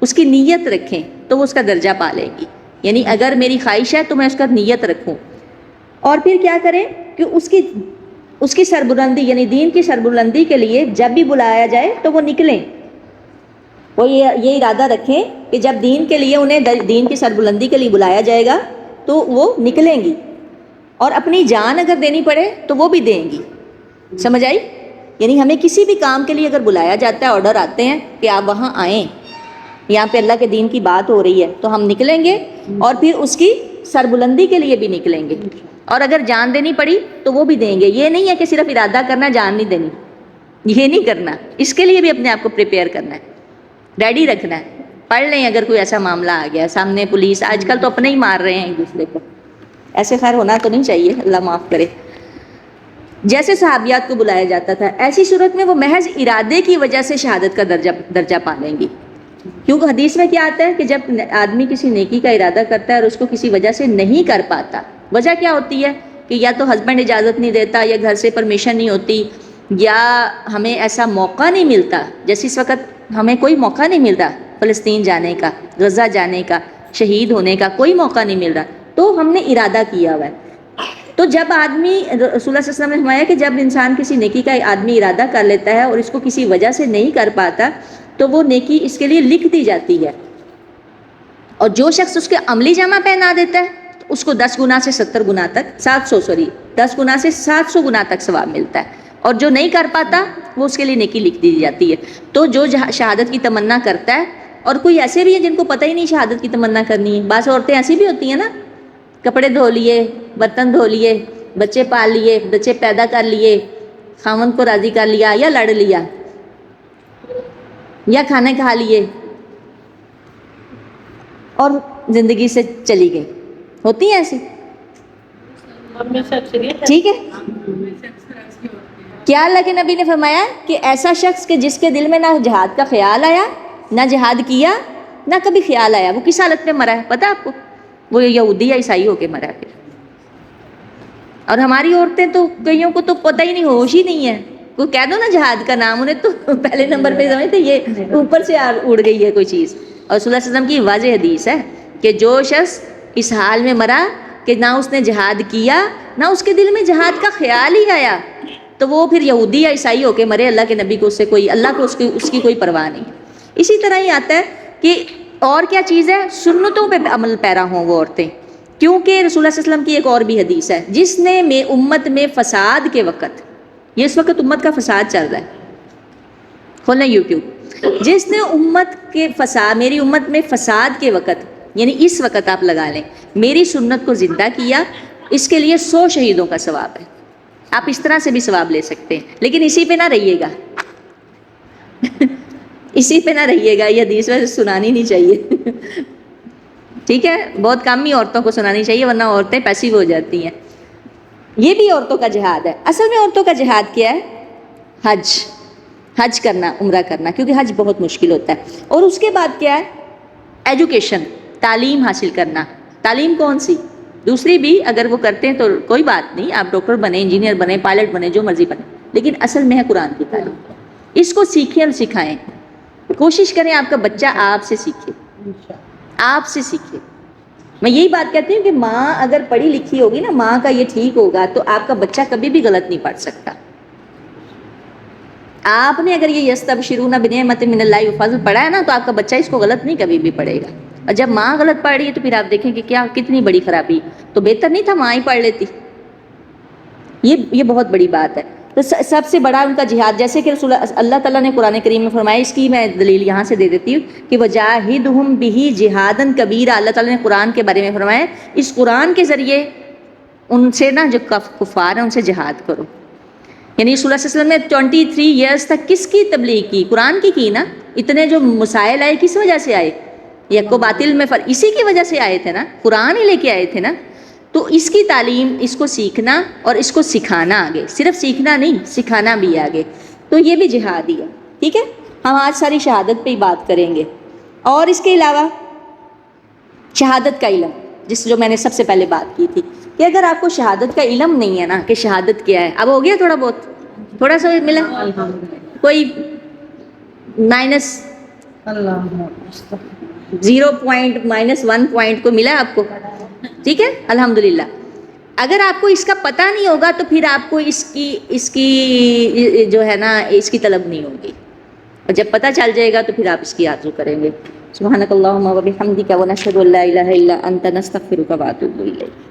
اس کی نیت رکھیں، تو وہ اس کا درجہ پا لیں گی. یعنی اگر میری خواہش ہے تو میں اس کا نیت رکھوں، اور پھر کیا کریں کہ اس کی سربلندی، یعنی دین کی سربلندی کے لیے جب بھی بلایا جائے تو وہ نکلیں. وہ یہ ارادہ رکھیں کہ جب دین کے لیے انہیں دین کی سربلندی کے لیے بلایا جائے گا تو وہ نکلیں گی، اور اپنی جان اگر دینی پڑے تو وہ بھی دیں گی. سمجھ آئی؟ یعنی ہمیں کسی بھی کام کے لیے اگر بلایا جاتا ہے، آرڈر آتے ہیں کہ آپ وہاں آئیں، یہاں پہ اللہ کے دین کی بات ہو رہی ہے، تو ہم نکلیں گے اور پھر اس کی سربلندی کے لیے بھی نکلیں گے، اور اگر جان دینی پڑی تو وہ بھی دیں گے. یہ نہیں ہے کہ صرف ارادہ کرنا جان نہیں دینی، یہ نہیں کرنا، اس کے لیے بھی اپنے آپ کو پریپیئر کرنا ہے، ریڈی رکھنا ہے. پڑھ لیں اگر کوئی ایسا معاملہ آ گیا سامنے، پولیس آج کل تو اپنے ہی مار رہے ہیں ایک دوسرے کو، ایسے خیر ہونا تو نہیں چاہیے، اللہ معاف کرے. جیسے صحابیات کو بلایا جاتا تھا، ایسی صورت میں وہ محض ارادے کی وجہ سے شہادت کا درجہ پا لیں گی. کیونکہ حدیث میں کیا آتا ہے کہ جب آدمی کسی نیکی کا ارادہ کرتا ہے اور اس کو کسی وجہ سے نہیں کر پاتا، وجہ کیا ہوتی ہے کہ یا تو ہسبینڈ اجازت نہیں دیتا، یا گھر سے پرمیشن نہیں ہوتی، یا ہمیں ایسا موقع نہیں ملتا. جیسے اس وقت ہمیں کوئی موقع نہیں مل رہا فلسطین جانے کا، غزہ جانے کا، شہید ہونے کا کوئی موقع نہیں مل رہا، تو ہم نے ارادہ کیا ہوا ہے. تو جب آدمی، رسول اللہ صلی اللہ علیہ وسلم نے فرمایا کہ جب انسان کسی نیکی کا آدمی ارادہ کر لیتا ہے اور اس کو کسی وجہ سے نہیں کر پاتا، تو وہ نیکی اس کے لیے لکھ دی جاتی ہے، اور جو شخص اس کے عملی جامہ پہنا دیتا ہے اس کو 10 گنا سے 70 گنا تک 10 گنا سے 700 گنا تک ثواب ملتا ہے، اور جو نہیں کر پاتا وہ اس کے لیے نیکی لکھ دی جاتی ہے. تو جو شہادت کی تمنا کرتا ہے، اور کوئی ایسے بھی ہیں جن کو پتہ ہی نہیں شہادت کی تمنا کرنی ہے، بعض عورتیں ایسی بھی ہوتی ہیں نا، کپڑے دھو لیے، برتن دھو لیے، بچے پال لیے، بچے پیدا کر لیے، خاوند کو راضی کر لیا یا لڑ لیا یا کھانے کھا لیے اور زندگی سے چلی گئی، ہوتی ہیں ایسی. ٹھیک ہے. کیا اللہ کے نبی نے فرمایا کہ ایسا شخص کہ جس کے دل میں نہ جہاد کا خیال آیا، نہ جہاد کیا، نہ کبھی خیال آیا، وہ کس حالت میں مرا ہے پتہ آپ کو؟ وہ یہودی یا عیسائی ہو کے مرا ہے پھر. اور ہماری عورتیں تو کئیوں کو تو پتہ ہی نہیں، ہوش ہی نہیں ہے. کوئی کہہ دو نا جہاد کا نام، انہیں تو پہلے نمبر پہ سمجھتے یہ اوپر سے اڑ گئی ہے کوئی چیز. اور صلی اللہ علیہ وسلم کی واضح حدیث ہے کہ جو شخص اس حال میں مرا کہ نہ اس نے جہاد کیا، نہ اس کے دل میں جہاد کا خیال ہی آیا، تو وہ پھر یہودی یا عیسائی ہو کے مرے. اللہ کے نبی کو اس سے کوئی، اللہ کو اس کی کوئی پرواہ نہیں ہے. اسی طرح ہی آتا ہے کہ اور کیا چیز ہے، سنتوں پہ عمل پیرا ہوں وہ عورتیں. کیونکہ رسول اللہ صلی اللہ علیہ وسلم کی ایک اور بھی حدیث ہے، جس نے امت میں فساد کے وقت، یہ اس وقت امت کا فساد چل رہا ہے، کھولیں یوٹیوب، جس نے امت کے فساد، میری امت میں فساد کے وقت، یعنی اس وقت آپ لگا لیں، میری سنت کو زندہ کیا، اس کے لیے 100 شہیدوں کا ثواب ہے. آپ اس طرح سے بھی ثواب لے سکتے ہیں، لیکن اسی پہ نہ رہیے گا. اسی پہ نہ رہیے گا، یہ حدیث ویسے سنانی نہیں چاہیے. ٹھیک ہے، بہت کم ہی عورتوں کو سنانی چاہیے، ورنہ عورتیں پیسیو ہو جاتی ہیں. یہ بھی عورتوں کا جہاد ہے. اصل میں عورتوں کا جہاد کیا ہے؟ حج کرنا، عمرہ کرنا، کیونکہ حج بہت مشکل ہوتا ہے. اور اس کے بعد کیا ہے؟ ایجوکیشن، تعلیم حاصل کرنا. تعلیم کون سی؟ دوسری بھی اگر وہ کرتے ہیں تو کوئی بات نہیں، آپ ڈاکٹر بنیں، انجینئر بنیں، پائلٹ بنیں، جو مرضی بنیں، لیکن اصل میں ہے قرآن کی تعلیم. اس کو سیکھیں اور سکھائیں. کوشش کریں آپ کا بچہ آپ سے سیکھے، آپ سے سیکھے. میں یہی بات کہتی ہوں کہ ماں اگر پڑھی لکھی ہوگی نا، ماں کا یہ ٹھیک ہوگا، تو آپ کا بچہ کبھی بھی غلط نہیں پڑھ سکتا. آپ نے اگر یہ یستبشرون بنعمت من اللہ وفضل پڑھا ہے نا، تو آپ کا بچہ اس کو غلط نہیں کبھی بھی پڑھے گا. اور جب ماں غلط پڑھ رہی ہے تو پھر آپ دیکھیں کہ کیا کتنی بڑی خرابی. تو بہتر نہیں تھا ماں ہی پڑھ لیتی؟ یہ بہت بڑی بات ہے. تو سب سے بڑا ان کا جہاد، جیسے کہ اللہ تعالیٰ نے قرآن کریم میں فرمایا، اس کی میں دلیل یہاں سے دے دیتی ہوں کہ وَجَاهِدْهُمْ بِهِ جِهَادًا كَبِيرًا. اللہ تعالیٰ نے قرآن کے بارے میں فرمایا، اس قرآن کے ذریعے ان سے نا جو کفار ہیں ان سے جہاد کرو. یعنی صلی اللہ علیہ وسلم نے 23 ایئرس تک کس کی تبلیغ کی؟ قرآن کی نا. اتنے جو مسائل آئے کس وجہ سے آئے؟ یک و باطل میں فرق اسی کی وجہ سے آئے تھے نا، قرآن ہی لے کے آئے تھے نا. تو اس کی تعلیم، اس کو سیکھنا اور اس کو سکھانا، آگے صرف سیکھنا نہیں، سکھانا بھی آگے. تو یہ بھی جہاد ہی ہے. ٹھیک ہے، ہم آج ساری شہادت پہ ہی بات کریں گے. اور اس کے علاوہ شہادت کا علم، جو میں نے سب سے پہلے بات کی تھی، کہ اگر آپ کو شہادت کا علم نہیں ہے نا کہ شہادت کیا ہے، اب ہو گیا تھوڑا بہت، تھوڑا سا ملا، کوئی مائنس 0.-1 پوائنٹ کو ملا آپ کو. ٹھیک ہے، الحمدللہ. اگر آپ کو اس کا پتہ نہیں ہوگا تو پھر آپ کو اس کی جو ہے نا اس کی طلب نہیں ہوگی، اور جب پتہ چل جائے گا تو پھر آپ اس کی آرزو کریں گے. سبحانک اللہم و بحمدک ونشہد ان لا الہ الا انت نستغفرک و اتوب الیک.